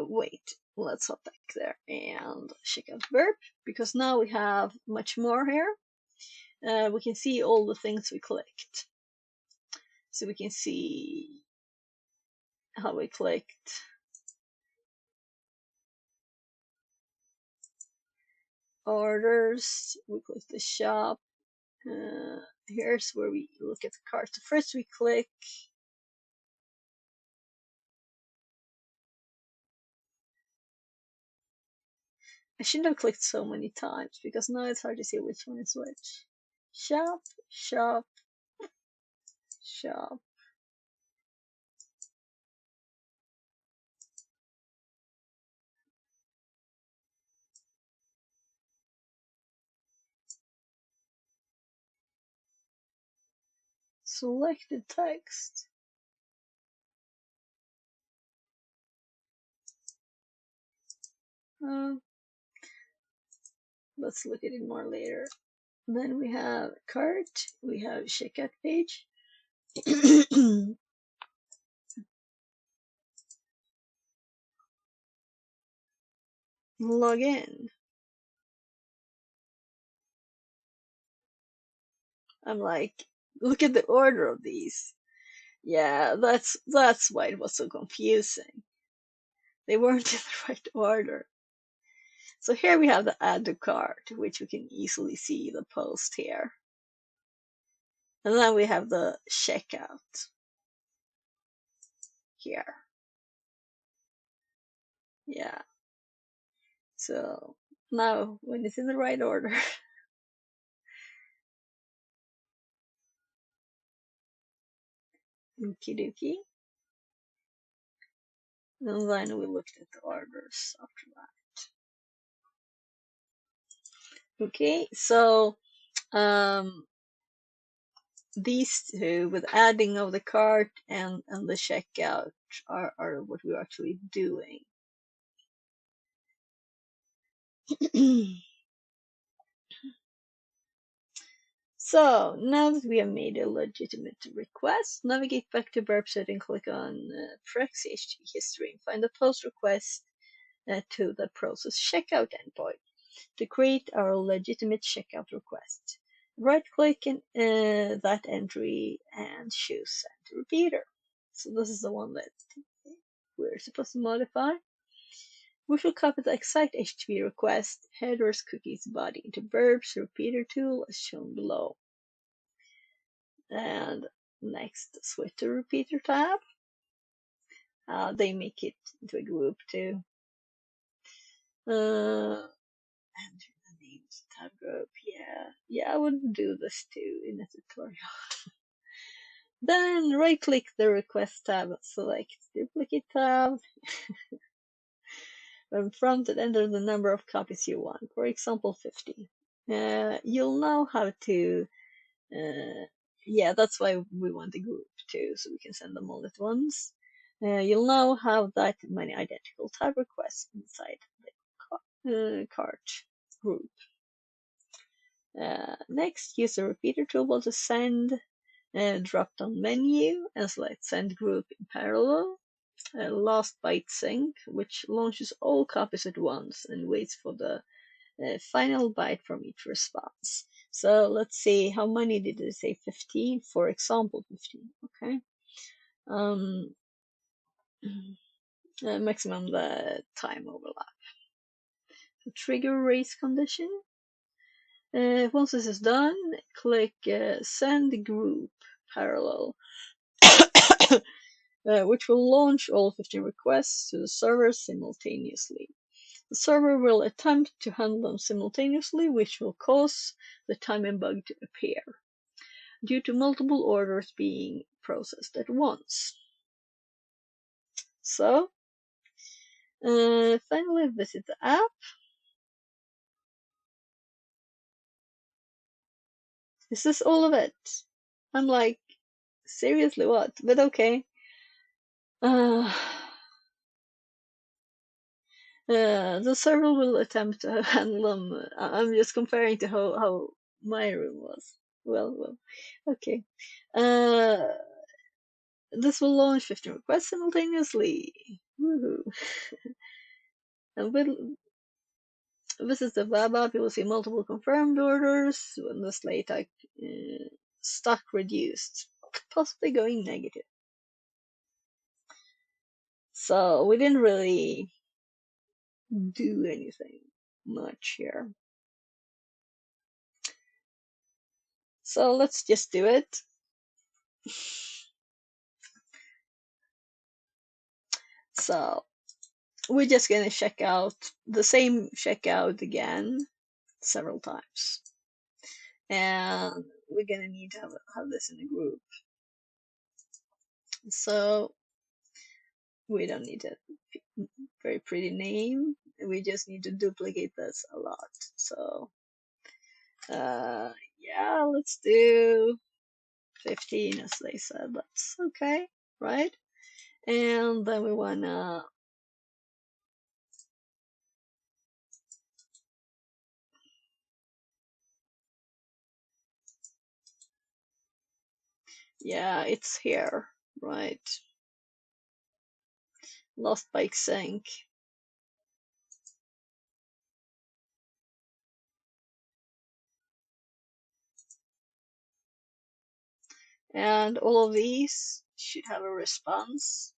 Wait. Let's hop back there and check out burp, because now we have much more here. We can see all the things we clicked. So we can see how we clicked orders, we click the shop. Here's where we look at the cart. So first we click I shouldn't have clicked so many times because now it's hard to see which one is which. Shop, shop, shop. selected text. Let's look at it more later. Then we have cart, we have checkout page. Log in. I'm like, look at the order of these. Yeah, that's why it was so confusing. They weren't in the right order. So here we have the add to cart, which we can easily see the post here. And then we have the checkout here. Yeah. So now when it's in the right order. Okie dokie. And then we looked at the orders after that. Okay, so these two with adding of the cart and the checkout are what we're actually doing. So now that we have made a legitimate request, navigate back to Burp Set and click on Proxy HTTP history and find the post request to the process checkout endpoint to create our legitimate checkout request. Right click in that entry and choose Send Repeater. So this is the one that we're supposed to modify. We shall copy the exact HTTP request, headers, cookies, body into Burb's repeater tool as shown below. And next, switch to repeater tab. They make it into a group too. Enter the names tab group. Yeah, I would do this too in a tutorial. Then right click the request tab, select duplicate tab. When prompted, enter the number of copies you want, for example 50. You'll now have to, yeah, that's why we want the group too, so we can send them all at once. You'll now have that many identical type requests inside the cart group. Next, use the repeater tool to send drop-down menu and select send group in parallel. Last byte sync, which launches all copies at once and waits for the final byte from each response. So let's see, how many did it say? 15, for example, 15. Okay. Maximum the time overlap. So trigger race condition. Once this is done, click send group parallel, which will launch all 15 requests to the server simultaneously. The server will attempt to handle them simultaneously, which will cause the timing bug to appear due to multiple orders being processed at once. So, finally visit the app. This is all of it. I'm like, seriously, what? But okay. The server will attempt to handle them. I'm just comparing to how my room was. Well, okay. This will launch 15 requests simultaneously. Woohoo. And this is the web app. You will see multiple confirmed orders when the slate stock reduced, possibly going negative. So we didn't really do anything much here. So let's just do it. So we're just going to check out the same checkout again several times. And we're going to need to have this in a group. So we don't need a very pretty name. We just need to duplicate this a lot. So yeah, let's do 15 as they said. That's okay, right? And then we wanna yeah, it's here, right? Lost bike sync. And all of these should have a response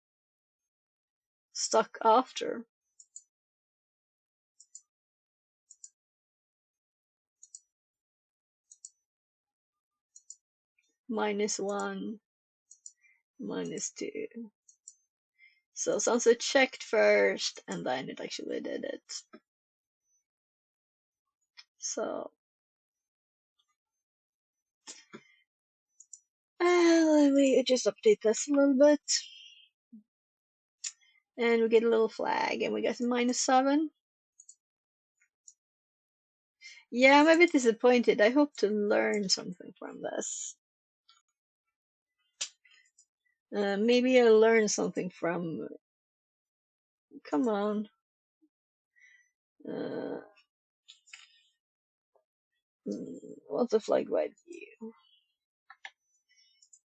stuck after. -1, -2. So Sunset checked first and then it actually did it. So let me just update this a little bit. And we get a little flag and we get -7. Yeah, I'm a bit disappointed. I hope to learn something from this. Maybe I'll learn something from. Come on. What's the flag right view?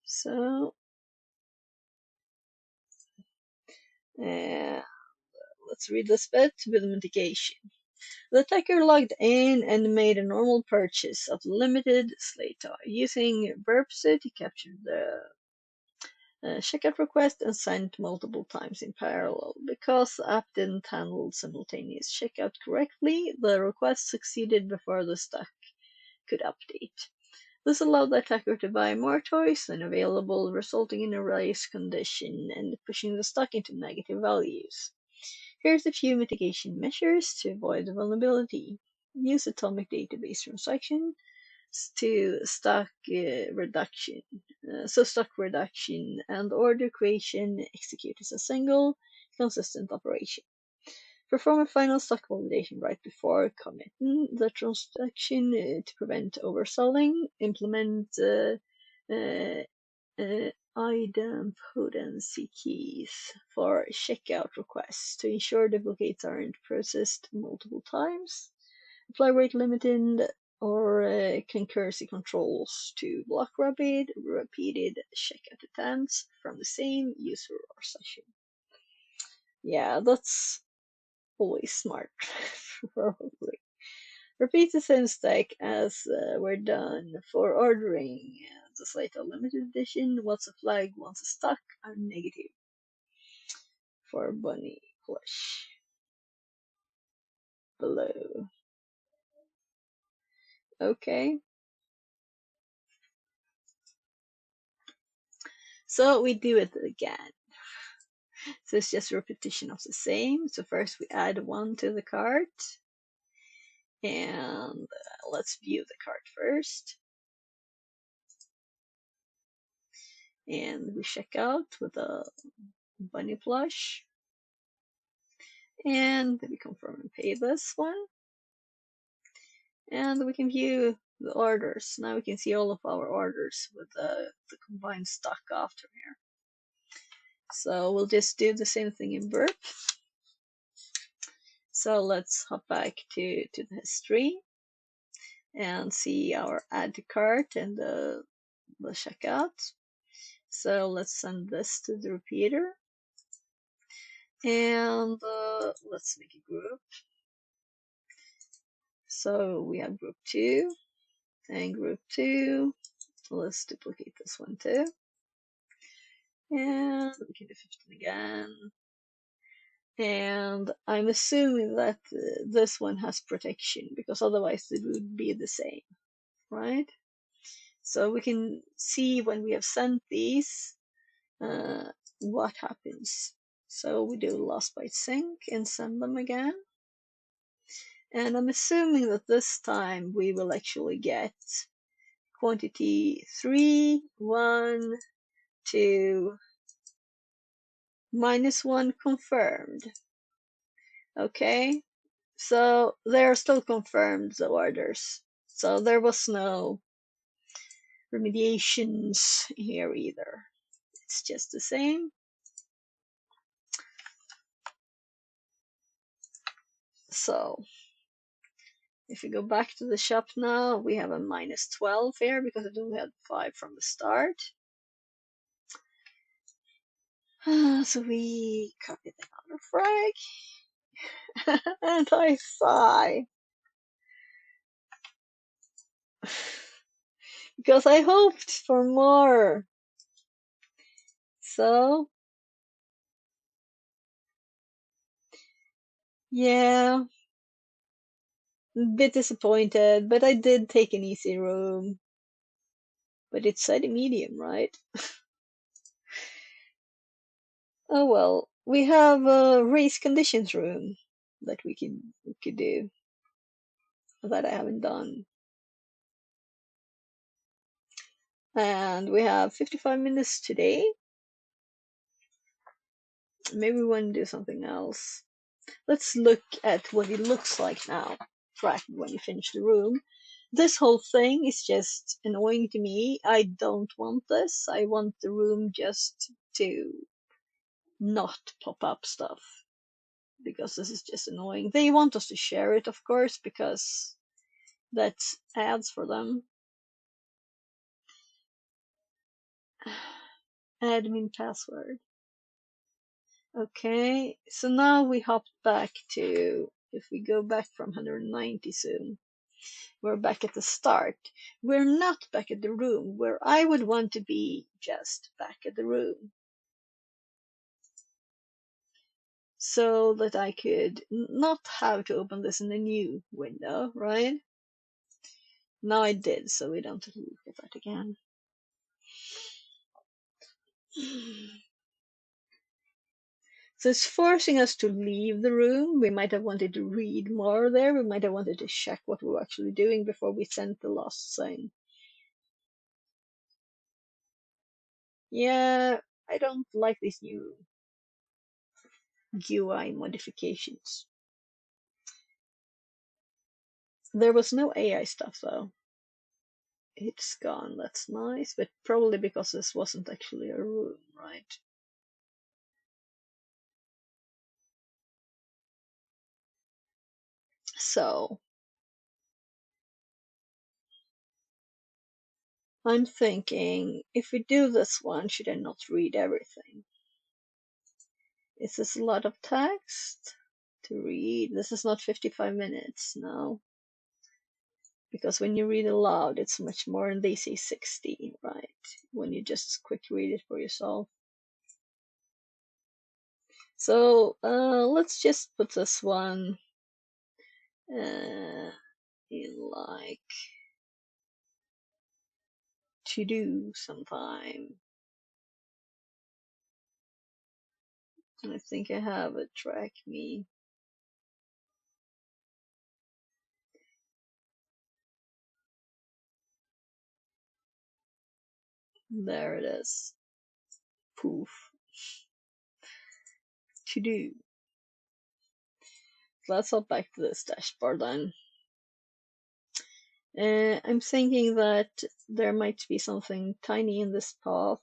So, let's read this bit with mitigation. The attacker logged in and made a normal purchase of limited Slator using Burpsuit. He captured the checkout request and sent multiple times in parallel. Because the app didn't handle simultaneous checkout correctly, the request succeeded before the stock could update. This allowed the attacker to buy more toys than available, resulting in a race condition and pushing the stock into negative values. Here's a few mitigation measures to avoid the vulnerability. Use atomic database transaction to stock reduction. So stock reduction and order creation execute as a single, consistent operation. Perform a final stock validation right before committing the transaction to prevent overselling. Implement idempotency keys for checkout requests to ensure duplicates aren't processed multiple times. Apply rate limiting or concurrency controls to block repeated checkout attempts from the same user or session. Yeah, that's always smart, probably. Repeat the same stack as we're done for ordering the Slater limited edition. Once a flag, once a stock are negative for bunny plush below. Okay. So we do it again. So it's just a repetition of the same. So first we add 1 to the cart. And let's view the cart first. And we check out with a bunny plush. And we confirm and pay this one. And we can view the orders. Now we can see all of our orders with the combined stock after here. So we'll just do the same thing in Burp. So let's hop back to the history and see our add to cart and the checkout. So let's send this to the repeater. And let's make a group. So we have group 2 and group 2. Let's duplicate this one too. And we can do 15 again. And I'm assuming that this one has protection because otherwise it would be the same, right? So we can see when we have sent these what happens. So we do lost byte sync and send them again. And I'm assuming that this time we will actually get quantity 3, 1, 2, -1 confirmed. Okay, so they are still confirmed, the orders. So there was no remediations here either. It's just the same. So if we go back to the shop now, we have a -12 here because it only had 5 from the start. So we copy another frag. And I sigh. Because I hoped for more. So, yeah, a bit disappointed, but I did take an easy room. But it said a medium, right? Oh well, we have a race conditions room that we could do that I haven't done. And we have 55 minutes today. Maybe we want to do something else. Let's look at what it looks like now, right when you finish the room. This whole thing is just annoying to me. I don't want this. I want the room just to not pop up stuff, because this is just annoying. They want us to share it, of course, because that's ads for them. Admin password. Okay, so now we hop back to, if we go back from 190 soon, we're back at the start. We're not back at the room where I would want to be, just back at the room. So that I could not have to open this in a new window, right? Now I did, so we don't have to look at that again. So it's forcing us to leave the room. We might have wanted to read more there. We might have wanted to check what we were actually doing before we sent the last sign. Yeah, I don't like these new UI modifications. There was no AI stuff though. It's gone, that's nice, but probably because this wasn't actually a room, right? So I'm thinking, if we do this one, should I not read everything? Is this a lot of text to read? This is not 55 minutes, no. Because when you read aloud, it's much more, and they say 60, right? When you just quick read it for yourself. So let's just put this one in like to do sometime. I think I have a track me. There it is. Poof. To do. Let's hop back to this dashboard then. I'm thinking that there might be something tiny in this path.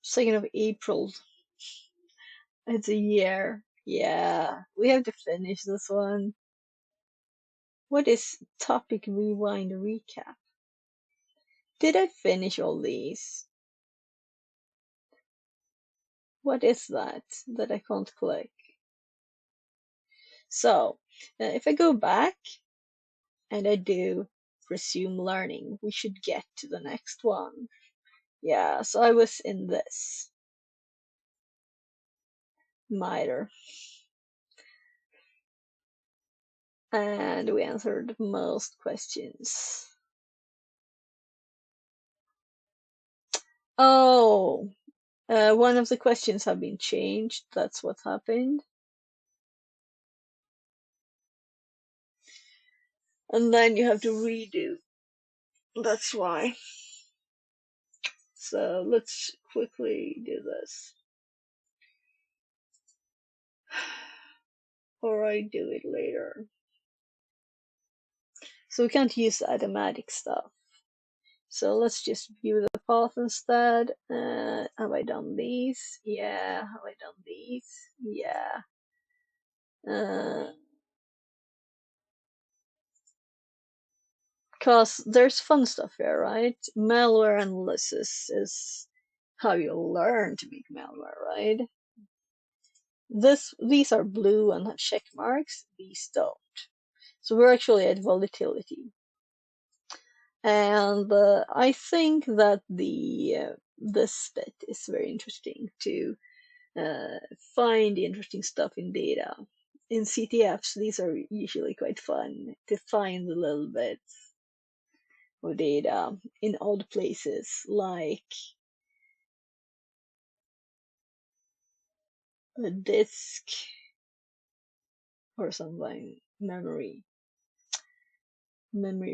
2nd of April. It's a year. Yeah, we have to finish this one. What is topic rewind recap? Did I finish all these? What is that I can't click? So, if I go back and I do resume learning, we should get to the next one. Yeah, so I was in this. MITRE. And we answered most questions. Oh, one of the questions have been changed. That's what happened. And then you have to redo. That's why. So let's quickly do this. Or I do it later. So we can't use the automatic stuff. So let's just view the path instead. Have I done these? Yeah. Have I done these? Yeah. Because there's fun stuff here, right? Malware analysis is how you learn to make malware, right? These are blue and have check marks. These don't. So we're actually at volatility. And I think that this bit is very interesting to find interesting stuff in data. In CTFs, these are usually quite fun to find the little bits of data in odd places, like a disk or something, memory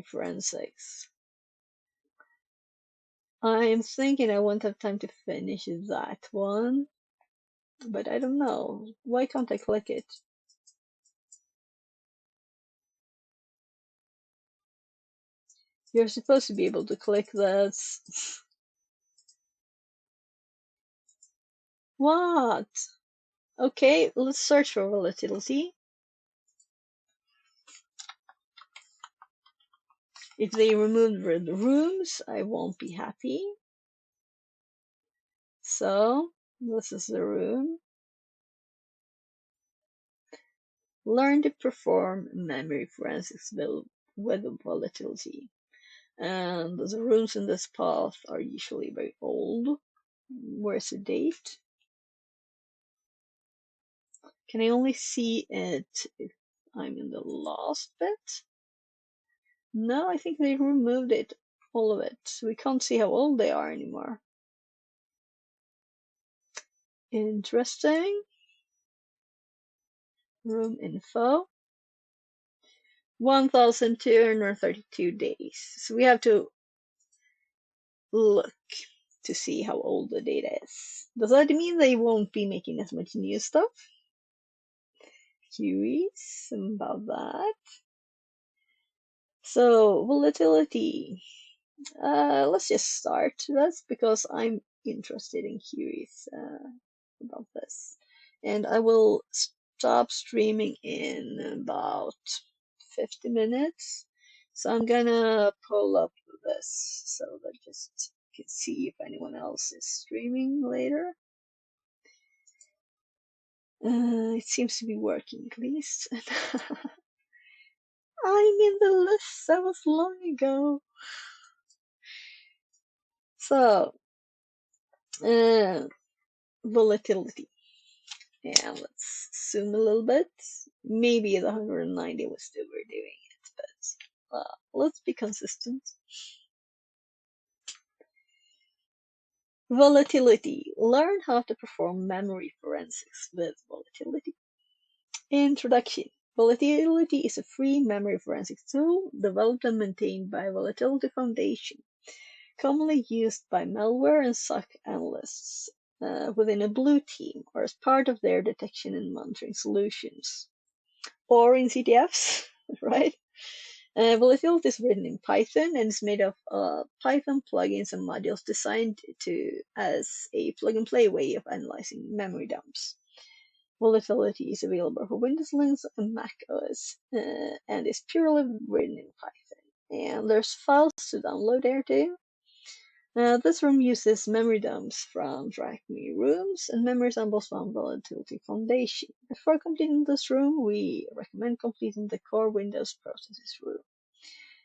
forensics. I'm thinking I won't have time to finish that one, but I don't know. Why can't I click it? You're supposed to be able to click this. What? Okay, let's search for volatility. If they remove the rooms, I won't be happy. So, this is the room. Learn to perform memory forensics with volatility. And the rooms in this path are usually very old. Where's the date? Can I only see it if I'm in the last bit? No, I think they removed it, all of it. So we can't see how old they are anymore. Interesting. Room info. 1,232 days. So we have to look to see how old the data is. Does that mean they won't be making as much new stuff? Curious about that. So volatility. Let's just start this because I'm interested and curious about this. And I will stop streaming in about 50 minutes. So I'm gonna pull up this so that just can see if anyone else is streaming later. It seems to be working at least. I'm in the list that was long ago. So, volatility. And let's zoom a little bit. Maybe the 190 was overdoing it, but let's be consistent. Volatility. Learn how to perform memory forensics with volatility. Introduction. Volatility is a free memory forensics tool developed and maintained by Volatility Foundation, commonly used by malware and SOC analysts within a blue team or as part of their detection and monitoring solutions. Or in CTFs, right? Volatility is written in Python and is made of Python plugins and modules designed as a plug-and-play way of analyzing memory dumps. Volatility is available for Windows, Linux, and Mac OS, and is purely written in Python. And there's files to download there too. This room uses memory dumps from TrackMe rooms and memory samples from Volatility Foundation. Before completing this room, we recommend completing the core Windows processes room.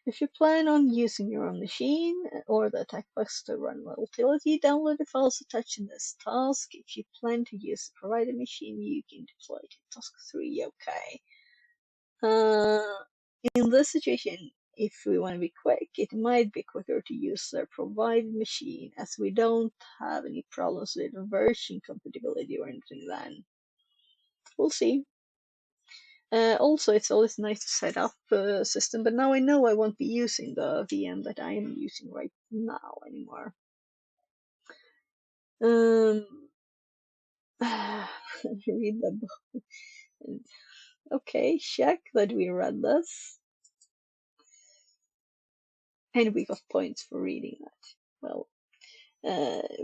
If you plan on using your own machine or the attack box to run Volatility, download the files attached in this task. If you plan to use the provided machine, you can deploy it in task 3, okay. In this situation, if we want to be quick, it might be quicker to use the provided machine as we don't have any problems with version compatibility or anything then. We'll see. Also, it's always nice to set up a system, but now I know I won't be using the VM that I am using right now anymore. Read the book. Okay, check that we read this. And we got points for reading that. Well,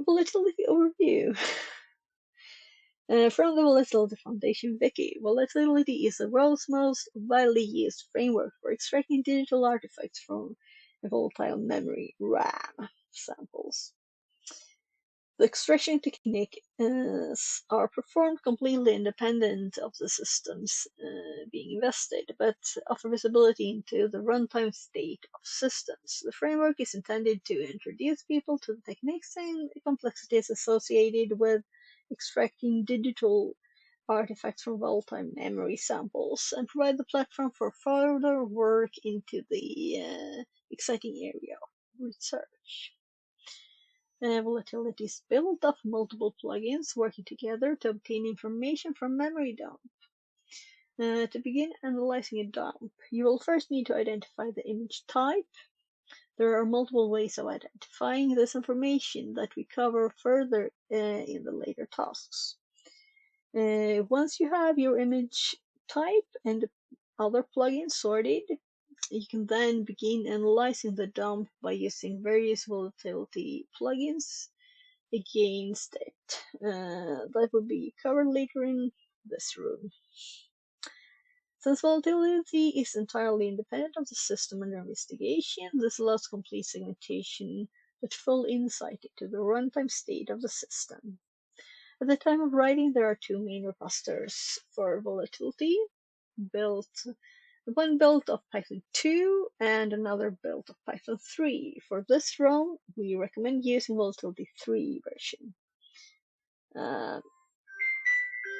volatility overview. From the Volatility Foundation Wiki, volatility is the world's most widely used framework for extracting digital artifacts from volatile memory RAM samples. The extraction techniques are performed completely independent of the systems being invested, but offer visibility into the runtime state of systems. The framework is intended to introduce people to the techniques and complexities associated with extracting digital artifacts from volatile memory samples and provide the platform for further work into the exciting area of research. Volatility is built of multiple plugins working together to obtain information from memory dump. To begin analyzing a dump, you will first need to identify the image type. There are multiple ways of identifying this information that we cover further in the later tasks. Once you have your image type and the other plugins sorted, you can then begin analyzing the dump by using various volatility plugins against it. That will be covered later in this room. Since volatility is entirely independent of the system under investigation, this allows complete segmentation with full insight into the runtime state of the system. At the time of writing, there are two main repositories for volatility, one built of Python 2 and another built of Python 3. For this run, we recommend using Volatility 3 version.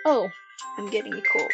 Oh, I'm getting a call.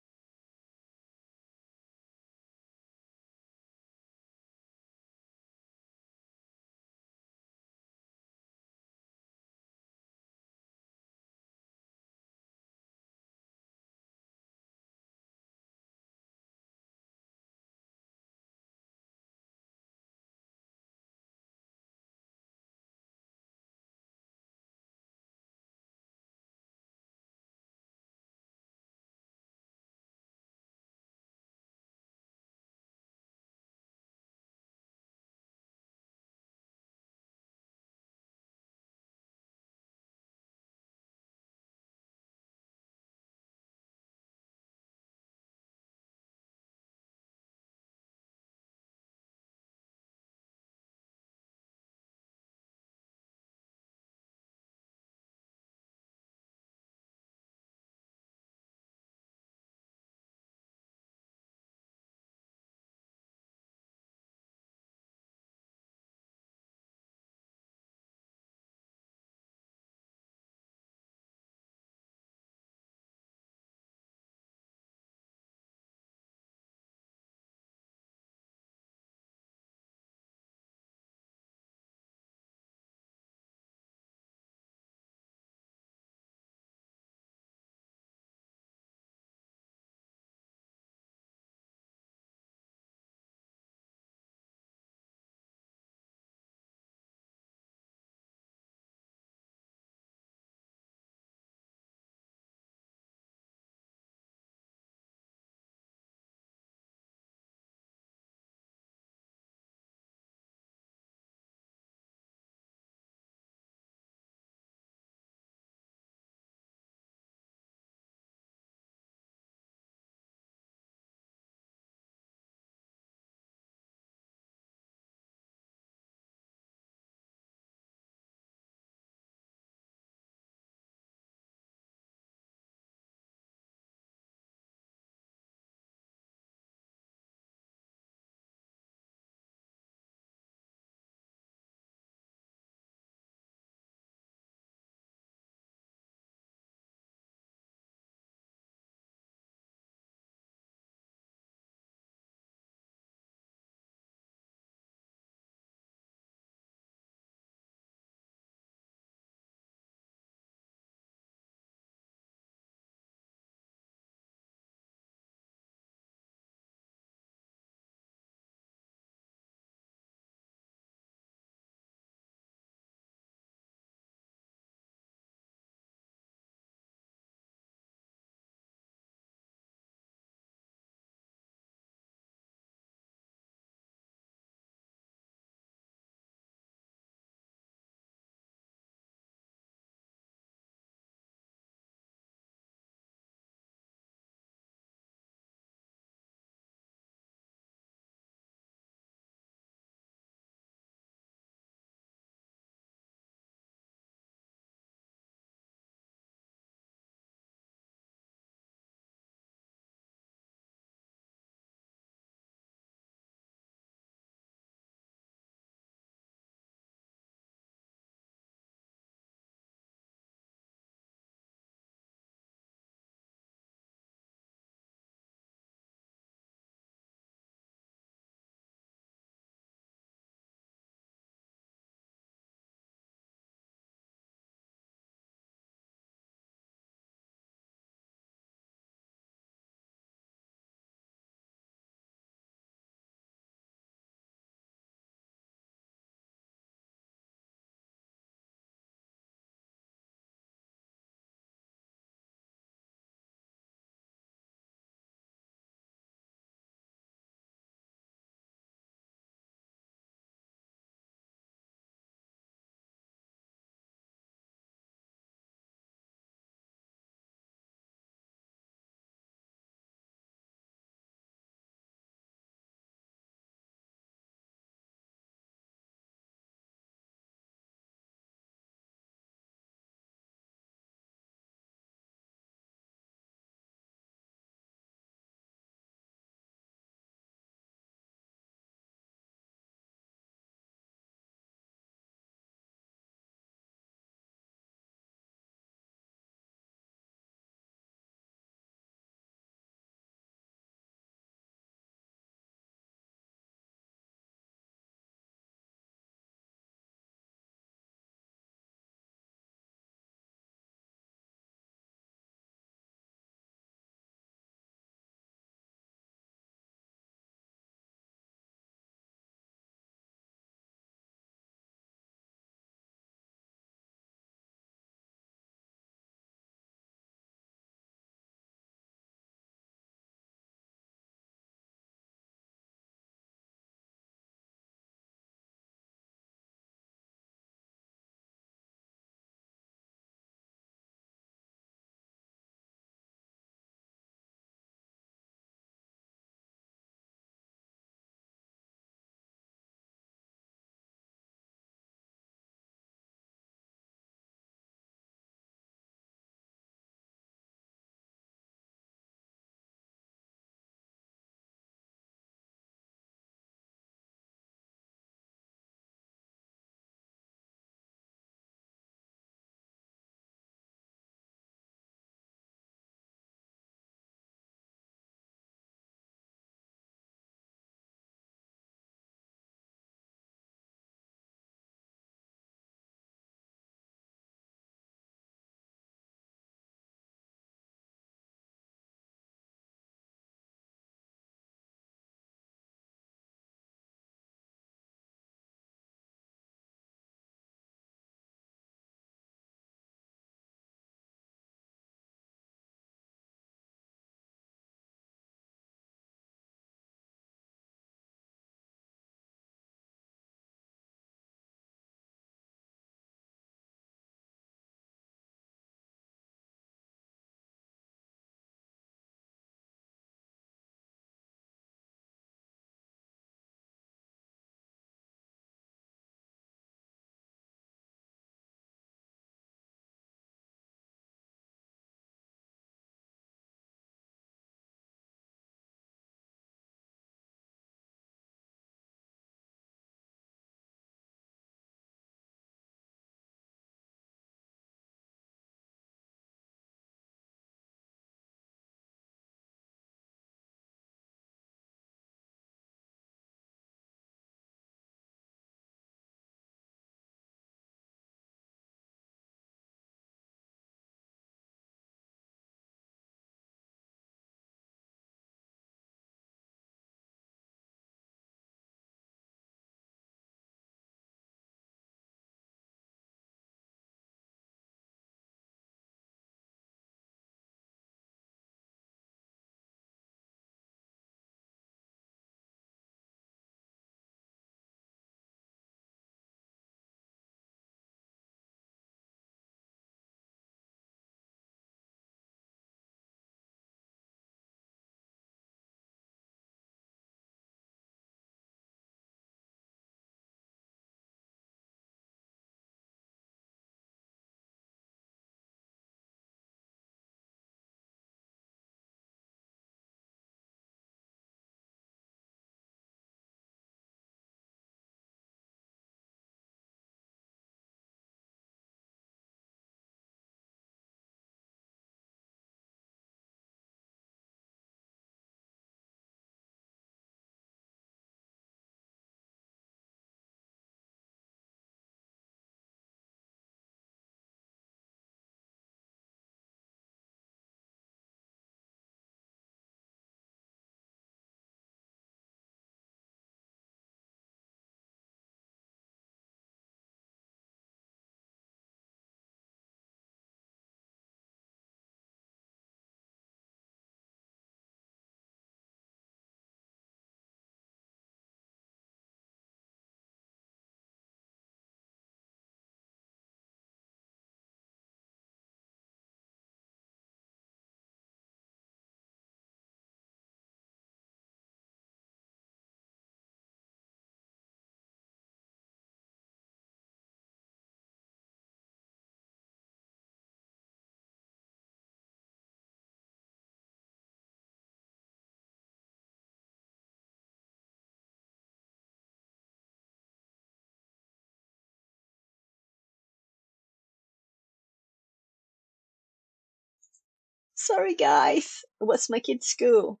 Sorry, guys. It was my kid's school.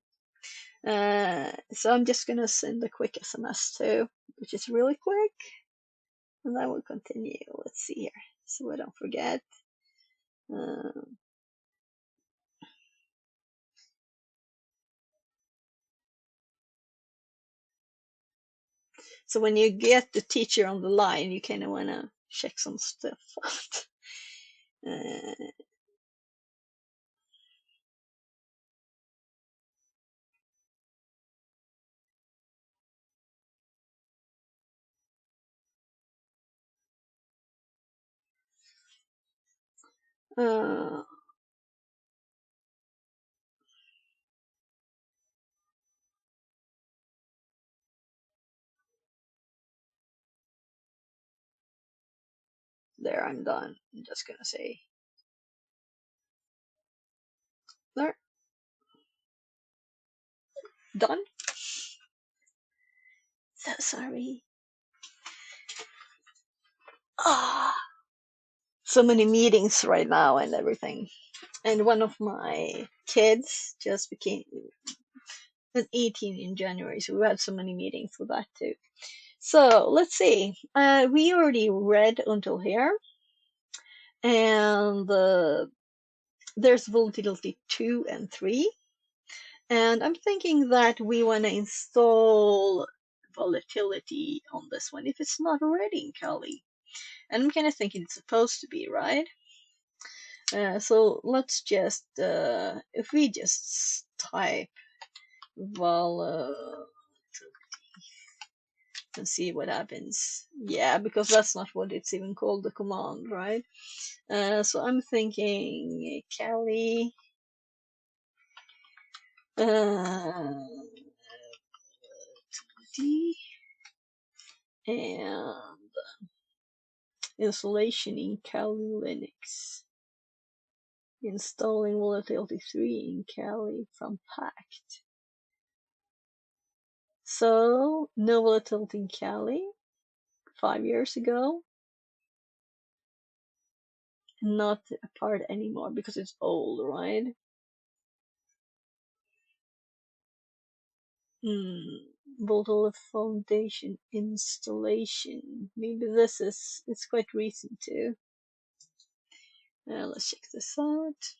So I'm just gonna send a quick SMS too, which is really quick, and I will continue. Let's see here, so I don't forget. So when you get the teacher on the line, you kind of wanna check some stuff out. Uh, there, I'm done. I'm just gonna say there, done. So sorry. Ah, so many meetings right now and everything. And one of my kids just became 18 in January, so we had so many meetings for that too. So let's see. We already read until here, and there's volatility 2 and 3. And I'm thinking that we want to install volatility on this one if it's not already in Kali. And I'm kind of thinking it's supposed to be, right? So let's just, if we just type volatility and see what happens. Yeah, because that's not what it's even called, the command, right? So I'm thinking Kali. And installation in Kali Linux. Installing Volatility 3 in Kali from Pact. So, no volatility in Kali 5 years ago. Not a part anymore because it's old, right? Volatility Foundation installation. Maybe this is, it's quite recent too. Let's check this out.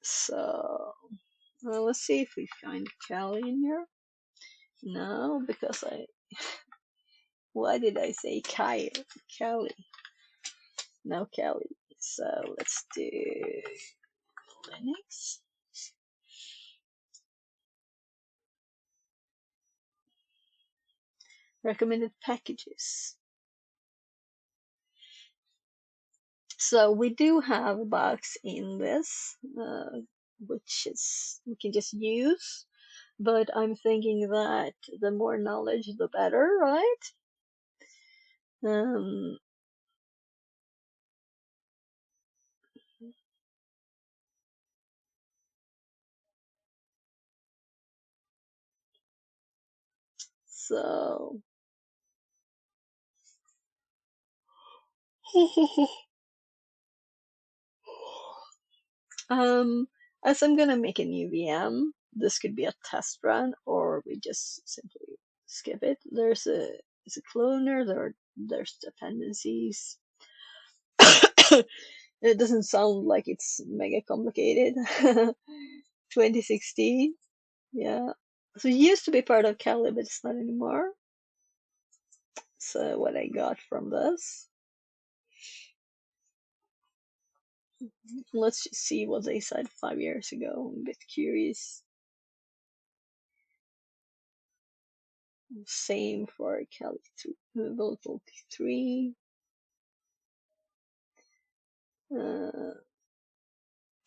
So, let's see if we find Kali in here. No, because why did I say Kyle? Kelly. No Kelly. So let's do Linux. Recommended packages. So we do have a box in this, which is we can just use. But I'm thinking that the more knowledge, the better, right? So as I'm gonna make a new VM, this could be a test run, or we just simply skip it. There's a cloner, there's dependencies. It doesn't sound like it's mega complicated. 2016, yeah. So it used to be part of Kali, but it's not anymore. So what I got from this. Let's just see what they said 5 years ago. I'm a bit curious. Same for Kali 2, Volatility 3.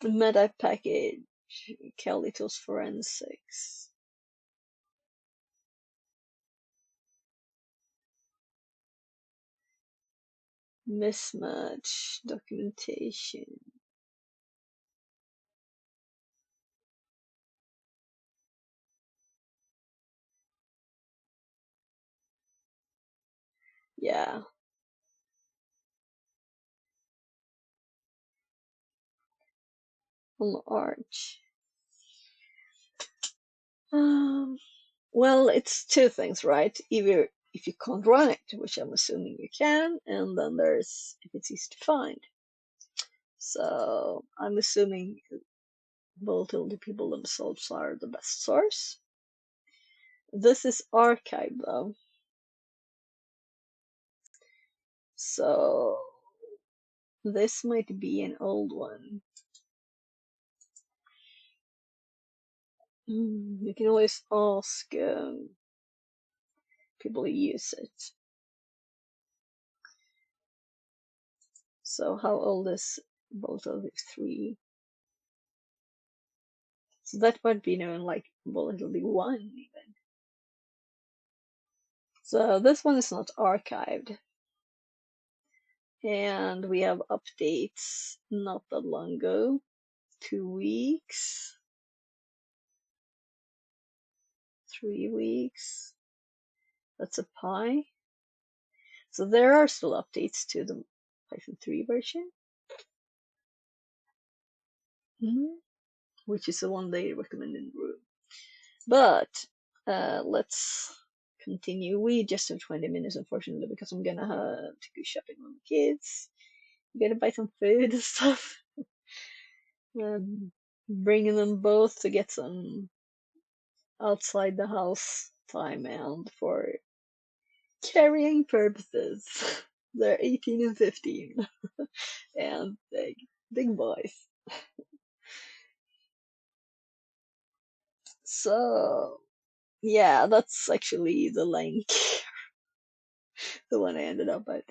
Meta package, Kalitos Forensics. Mismatch documentation. Yeah. on Arch. Well, it's two things, right? Either if you can't run it, which I'm assuming you can, and then there's if it's easy to find. So I'm assuming volatility people themselves are the best source. This is archived though. So this might be an old one. You can always ask people who use it. So how old is volatility 3? So that might be known like volatility 1 even. So this one is not archived. And we have updates not that long ago. 2 weeks. 3 weeks. That's a pi. So there are still updates to the Python 3 version. Which is the one they recommend in the room. But let's continue. We just have 20 minutes, unfortunately, because I'm gonna have to go shopping with the kids. I'm gonna buy some food and stuff. Bringing them both to get some outside the house time and for carrying purposes. They're 18 and 15 and big boys. So yeah, that's actually the link, the one I ended up at.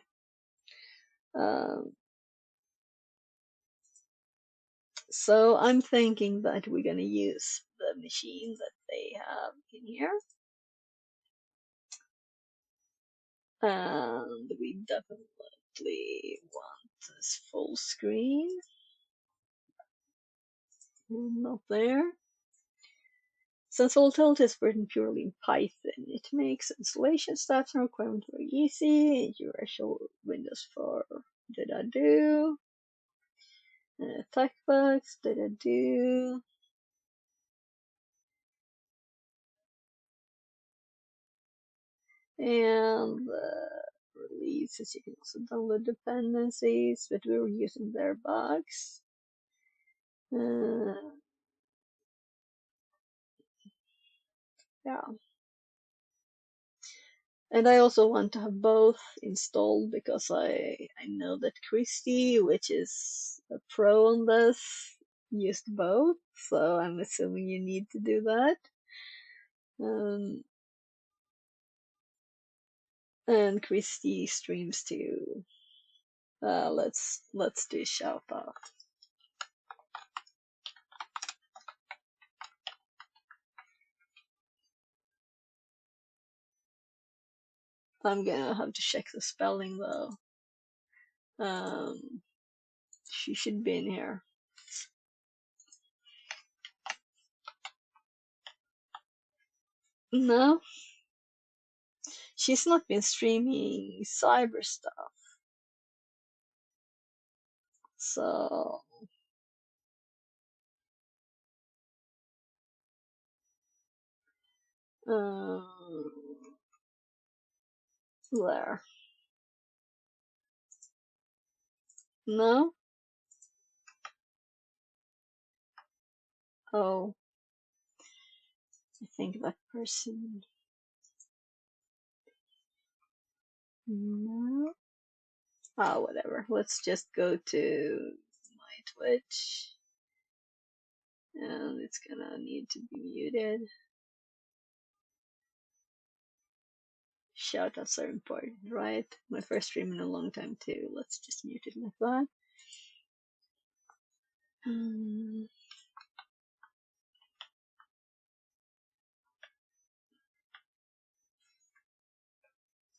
So I'm thinking that we're gonna use the machine that they have in here. And we definitely want this full screen. Not there. Since volatility is written purely in Python, it makes installation steps and requirements very easy. Universal Windows for do. Textbooks, do. And releases, you can also download dependencies, but we were using their bugs. Yeah. And I also want to have both installed because I know that Christy, which is a pro on this, used both, so I'm assuming you need to do that. And Christy streams too. Let's do a shout out. I'm gonna have to check the spelling though. She should be in here. No, she's not been streaming cyber stuff. So there. No? Oh, I think that person. No. Oh, whatever. Let's just go to my Twitch. And it's gonna need to be muted. Shoutouts are important, right? My first stream in a long time too. Let's just mute it like that.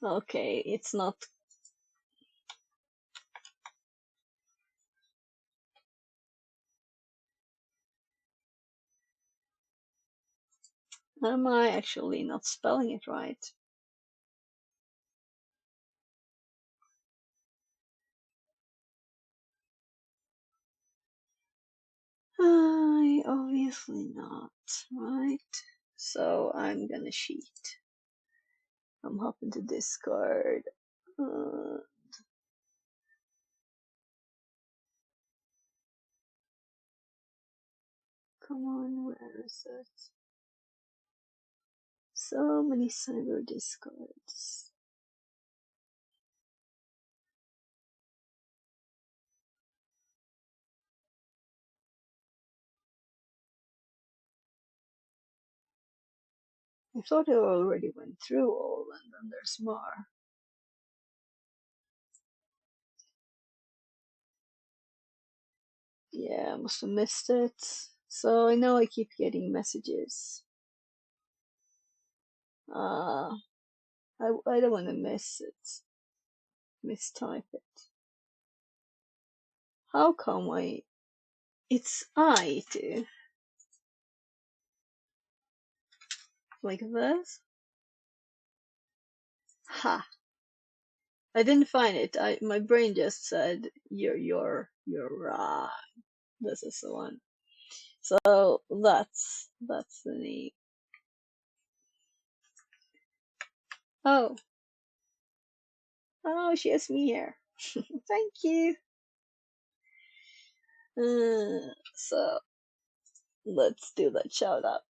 Okay, it's not. Am I actually not spelling it right? Obviously not, right? So I'm gonna cheat. I'm hopping to discard. Come on, where is it? So many cyber discards. I thought I already went through all, and then there's more. Yeah, I must have missed it. So I know I keep getting messages. I don't want to miss it. Mistype it. How come it's I too? Like this? Ha! I didn't find it. My brain just said you're wrong. This is the one. So that's the name. Oh, she has me here. Thank you. So let's do that shout out.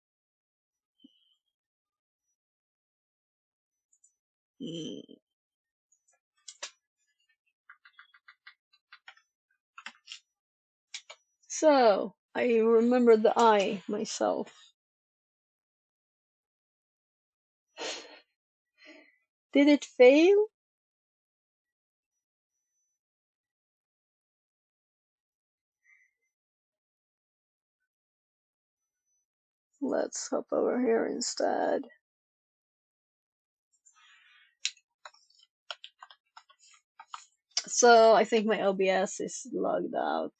So I remember the I myself. Did it fail? Let's hop over here instead. So I think my OBS is logged out.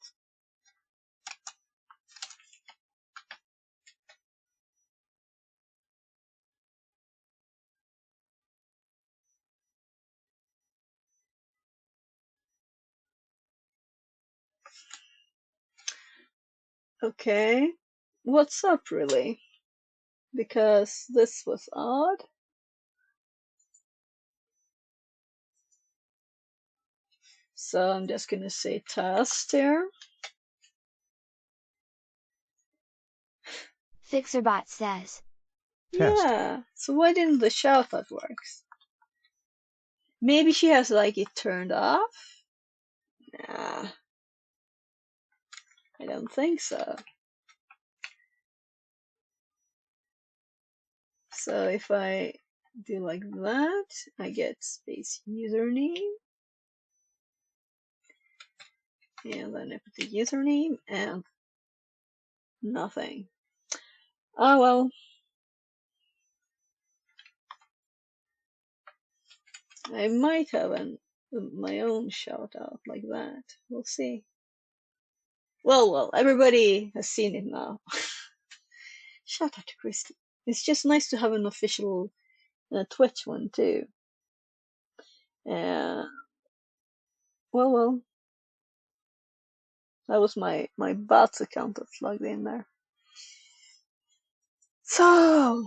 Okay. What's up, really? Because this was odd. So I'm just gonna say test here. Fixerbot says. Test. Yeah. So why didn't the shout out work? Maybe she has like it turned off? Nah. I don't think so. So if I do like that, I get space username. And then I put the username and nothing. Oh well. I might have my own shout out like that. We'll see. Well, everybody has seen it now. Shout out to Christy. It's just nice to have an official Twitch one too. Well. That was my bots account that's logged in there. So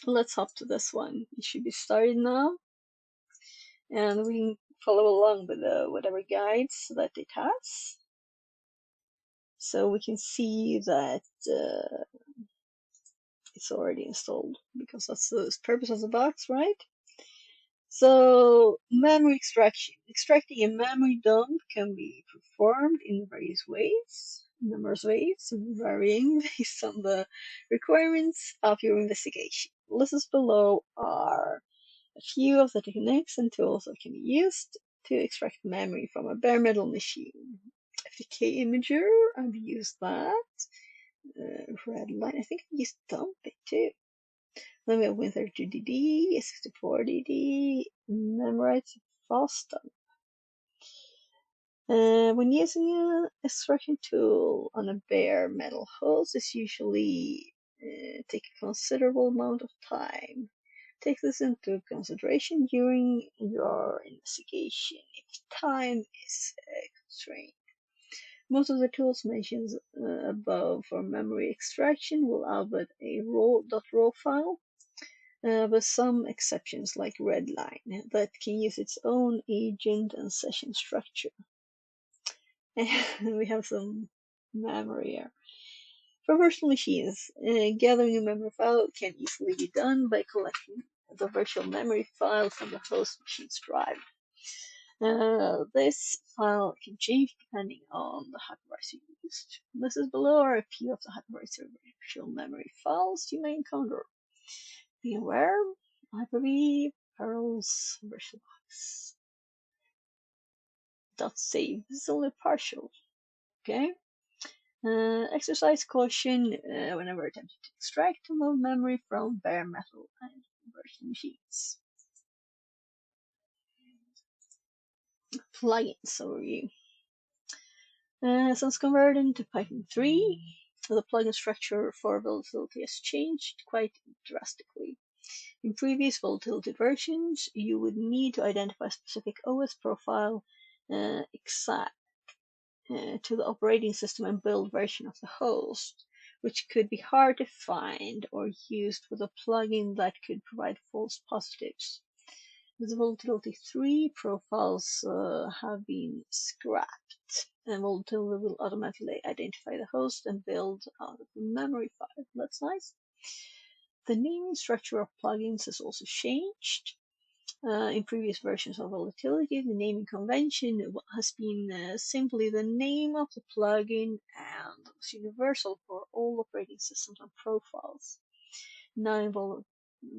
let's hop to this one. It should be started now, and we can follow along with whatever guides that it has. So we can see that it's already installed because that's the purpose of the box, right? So memory extraction. Extracting a memory dump can be performed in numerous ways, varying based on the requirements of your investigation. Listed below are a few of the techniques and tools that can be used to extract memory from a bare metal machine. FTK Imager, I've used that. Redline, I think I used Dump it too. Then we have Win32DD, 64DD, Memorize Fast Dump. When using an extraction tool on a bare metal host, this usually take a considerable amount of time. take this into consideration during your investigation if time is a constraint. Most of the tools mentioned above for memory extraction will output a raw file, with some exceptions like Redline that can use its own agent and session structure. We have some memory here. For virtual machines, gathering a memory file can easily be done by collecting the virtual memory file from the host machine's drive. This file can change depending on the hypervisor used. Listed below are a few of the hypervisor virtual memory files you may encounter. Be aware, Hyper-V, Perls, VirtualBox. .save is only partial. Okay. Exercise caution whenever attempting to extract or move memory from bare metal and virtual machines. Plugins overview. Since converting to Python 3, the plugin structure for volatility has changed quite drastically. In previous volatility versions, you would need to identify a specific OS profile exact to the operating system and build version of the host, which could be hard to find or used with a plugin that could provide false positives. With Volatility 3, profiles have been scrapped, and Volatility will automatically identify the host and build out of the memory file. That's nice. The naming structure of plugins has also changed. In previous versions of Volatility, the naming convention has been simply the name of the plugin and was universal for all operating systems and profiles. Now in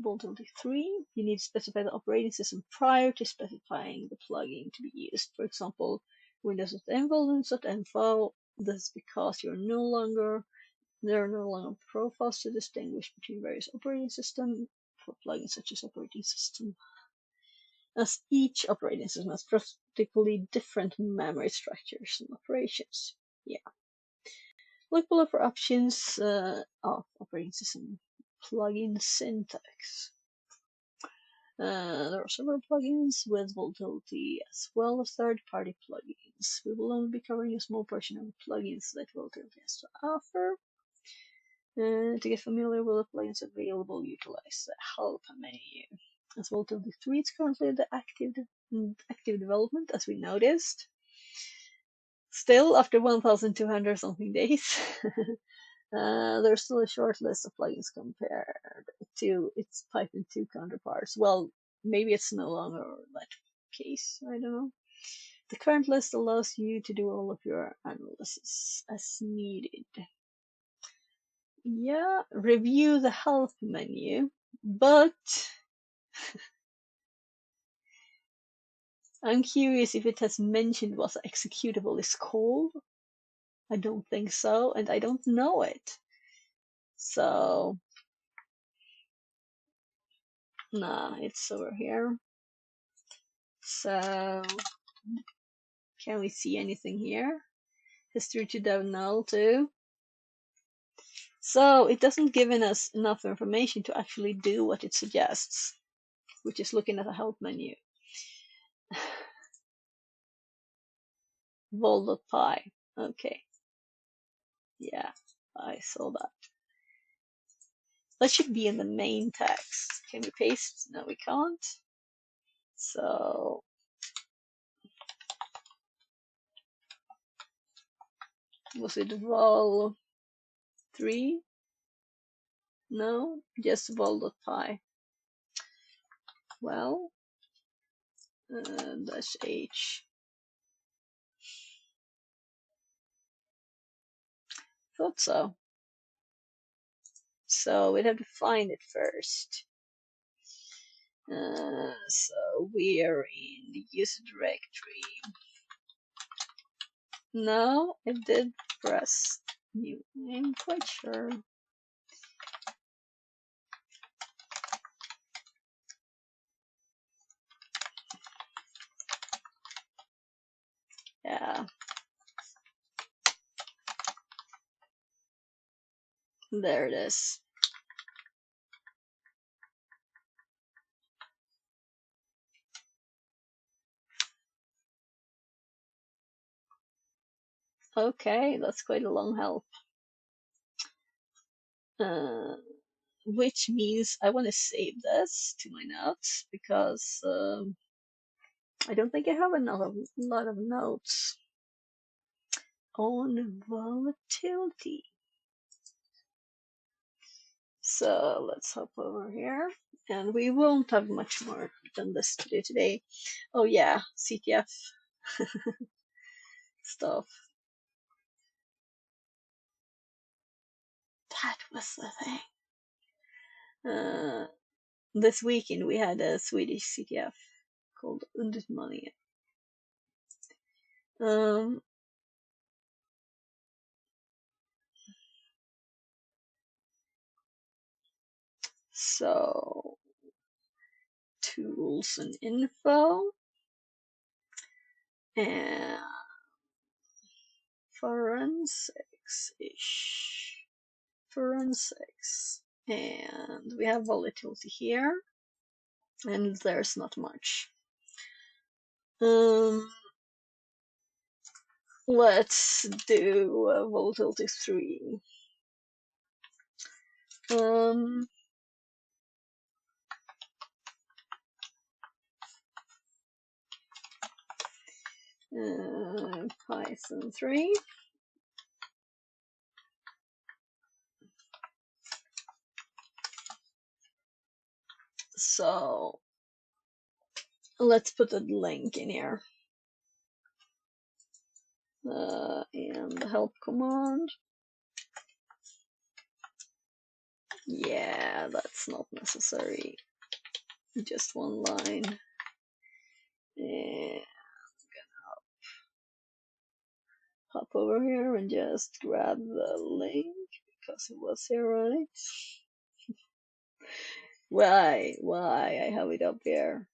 Volatility 3, you need to specify the operating system prior to specifying the plugin to be used. For example, Windows.env, This is because there are no longer profiles to distinguish between various operating systems for plugins such as operating system, as each operating system has practically different memory structures and operations. Yeah. Look below for options of operating system plugin syntax. There are several plugins with Volatility as well as third-party plugins. We will only be covering a small portion of the plugins that Volatility has to offer. To get familiar with the plugins available, utilize the help menu. As Volatility 3 is currently the active development, as we noticed. Still, after 1,200 something days, there's still a short list of plugins compared to its Python 2 counterparts. Well, maybe it's no longer that case, I don't know. The current list allows you to do all of your analysis as needed. Yeah, review the help menu, but I'm curious if it has mentioned what the executable is called. I don't think so, and I don't know it. So, nah, it's over here. So, can we see anything here? History to dev null too. So, it doesn't give us enough information to actually do what it suggests, which is looking at the help menu. Vol.py. Okay. Yeah, I saw that. That should be in the main text. Can we paste? No, we can't. So, was it vol 3? No, just vol.py. Well, dash h. Thought so. So we'd have to find it first. So we're in the user directory. No, it did press new. I'm quite sure. Yeah. There it is. Okay, that's quite a long help. Which means I want to save this to my notes because I don't think I have a lot of notes on volatility. So let's hop over here, and we won't have much more than this to do today. Oh yeah, CTF stuff. That was the thing. This weekend we had a Swedish CTF called Undret Money. So tools and info and forensics-ish. Forensics. And we have volatility here, and there's not much. Let's do volatility 3. Python 3. So let's put a link in here. And the help command. Yeah, that's not necessary. Just one line. And I'm gonna hop over here and just grab the link because it was here, right? Why? I have it up here?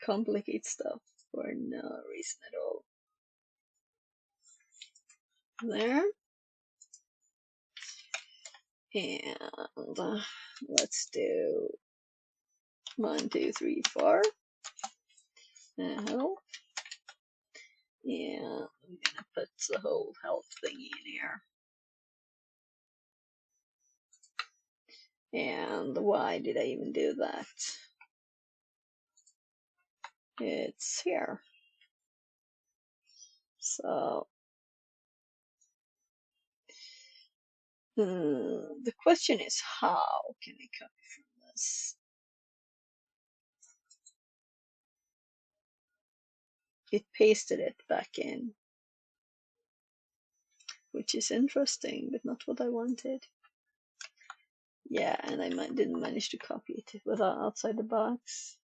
Complicate stuff for no reason at all. There. And let's do 1, 2, 3, 4. Help. And I'm gonna put the whole health thingy in here. And why did I even do that? It's here. So the question is, how can we copy from this? It pasted it back in, which is interesting, but not what I wanted. Yeah, and I didn't manage to copy it without outside the box.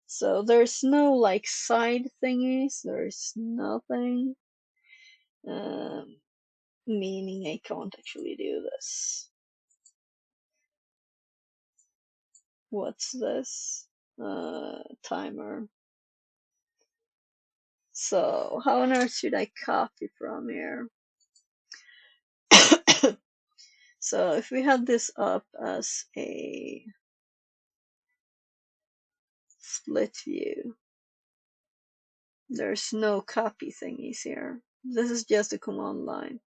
So there's no like side thingies, there's nothing, meaning I can't actually do this. What's this? Timer. So how on earth should I copy from here? So if we had this up as a split view, there's no copy thingies here. This is just a command line.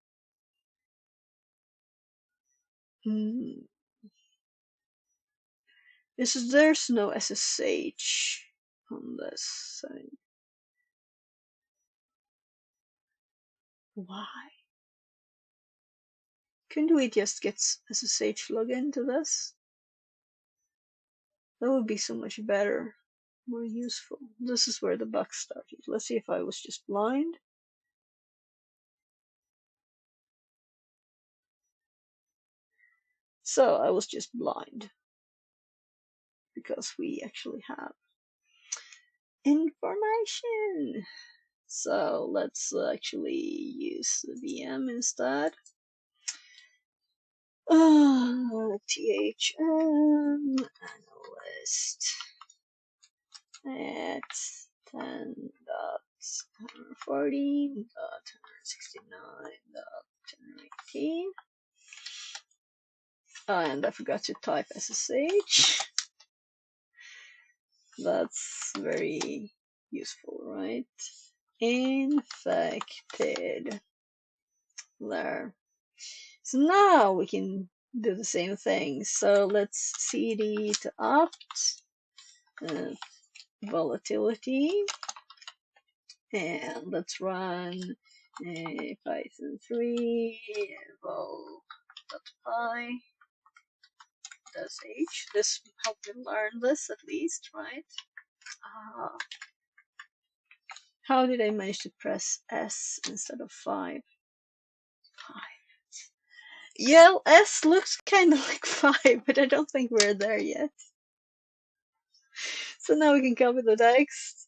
There's no SSH on this thing. Why? Couldn't we just get SSH login to this? That would be so much better, more useful. This is where the bug started. Let's see if I was just blind. So I was just blind because we actually have information. So let's actually use the VM instead. THM analyst at 10.140.169.1018. And I forgot to type SSH. That's very useful, right? infected. There. So now we can do the same thing. So let's cd to opt, volatility, and let's run Python 3 vol.py .h. This helped me learn this at least, right? How did I manage to press S instead of 5? 5. Yeah, S looks kind of like 5, but I don't think we're there yet. So now we can copy the text.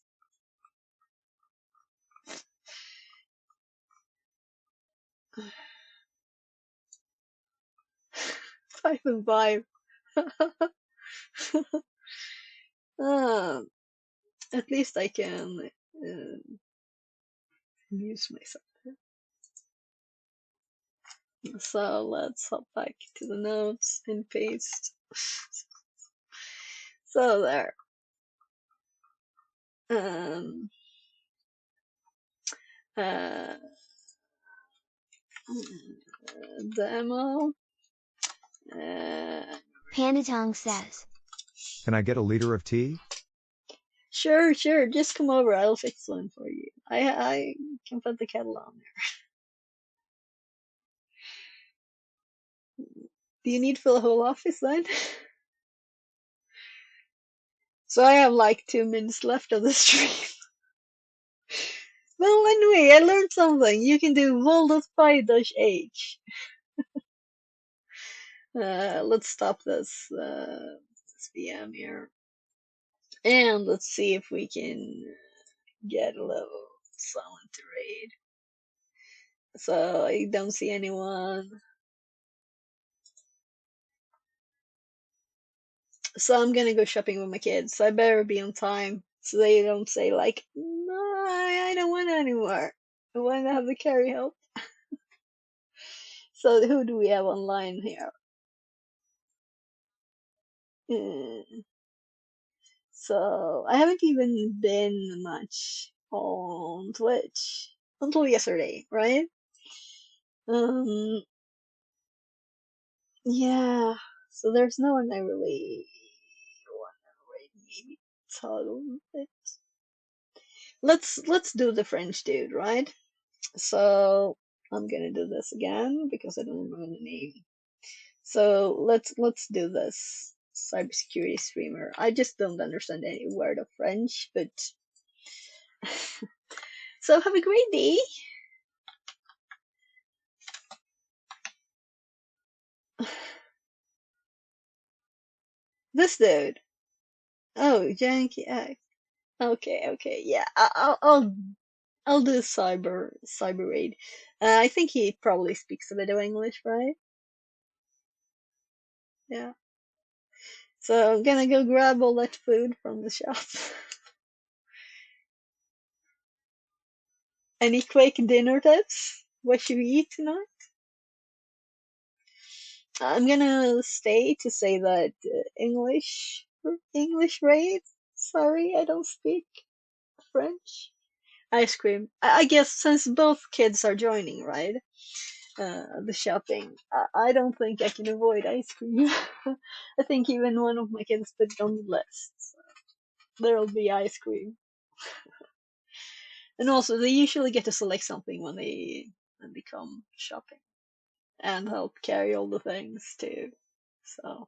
Python 5. At least I can use myself. So let's hop back to the notes and paste. So there. Uh, demo. Pandatong says. Can I get a liter of tea? Sure. Just come over. I'll fix one for you. I can put the kettle on there. Do you need for the whole office then? So I have like 2 minutes left of the stream. Well, anyway, I learned something. You can do vol.py-h. Let's stop this VM here. And let's see if we can get a little someone to raid. So I don't see anyone. So I'm gonna go shopping with my kids. So I better be on time so they don't say like, no, I don't want anymore. I want to have the carry help. So who do we have online here? So I haven't even been much on Twitch until yesterday, right? Yeah. So there's no one I really want to raid. Maybe Total. Let's do the French dude, right? So I'm gonna do this again because I don't remember the name. So let's do this cybersecurity streamer. I just don't understand any word of French, but so have a great day. This dude. Oh, Yankee X. Okay, yeah. I'll do cyber raid. I think he probably speaks a bit of English, right? Yeah. So I'm gonna go grab all that food from the shop. Any quick dinner tips? What should we eat tonight? I'm gonna stay to say that English raid. Sorry, I don't speak French. Ice cream. I guess since both kids are joining, right? The shopping. I don't think I can avoid ice cream. I think even one of my kids put it on the list. So there'll be ice cream. And also, they usually get to select something when they come shopping and help carry all the things too. So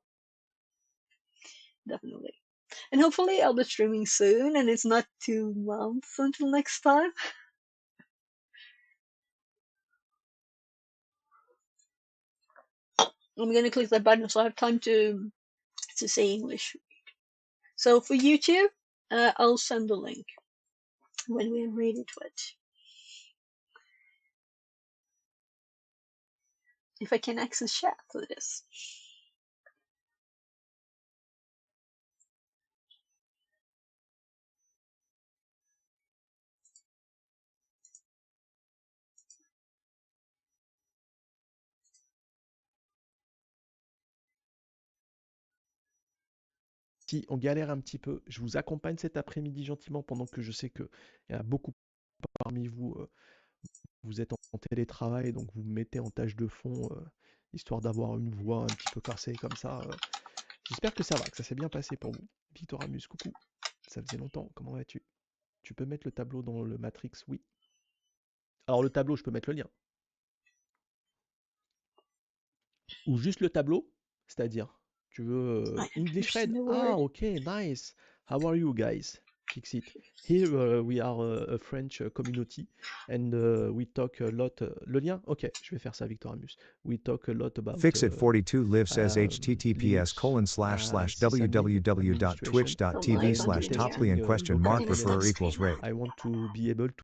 definitely. And hopefully, I'll be streaming soon, and it's not 2 months until next time. I'm gonna click that button so I have time to say English. So for YouTube, I'll send the link when we read it. If I can access chat for this. Si on galère un petit peu, je vous accompagne cet après-midi gentiment pendant que je sais qu'il y a beaucoup parmi vous, vous êtes en télétravail, donc vous me mettez en tâche de fond, histoire d'avoir une voix un petit peu cassée comme ça. J'espère que ça va, que ça s'est bien passé pour vous. Victoramus, coucou. Ça faisait longtemps, comment vas-tu? Tu peux mettre le tableau dans le Matrix? Oui. Alors le tableau, je peux mettre le lien. Ou juste le tableau, c'est-à-dire, tu veux I English understand Red? the Ah, word. ok, nice. How are you guys? Fix-it. Here we are a French community and we talk a lot. Le lien? Ok, je vais faire ça, Victoramus. We talk a lot about Fixit42 live says Linux, https://www.twitch.tv/topply and and Hello, question mark testing Adrian. prefer the equals copy, rate. and Telegram. I want to be able to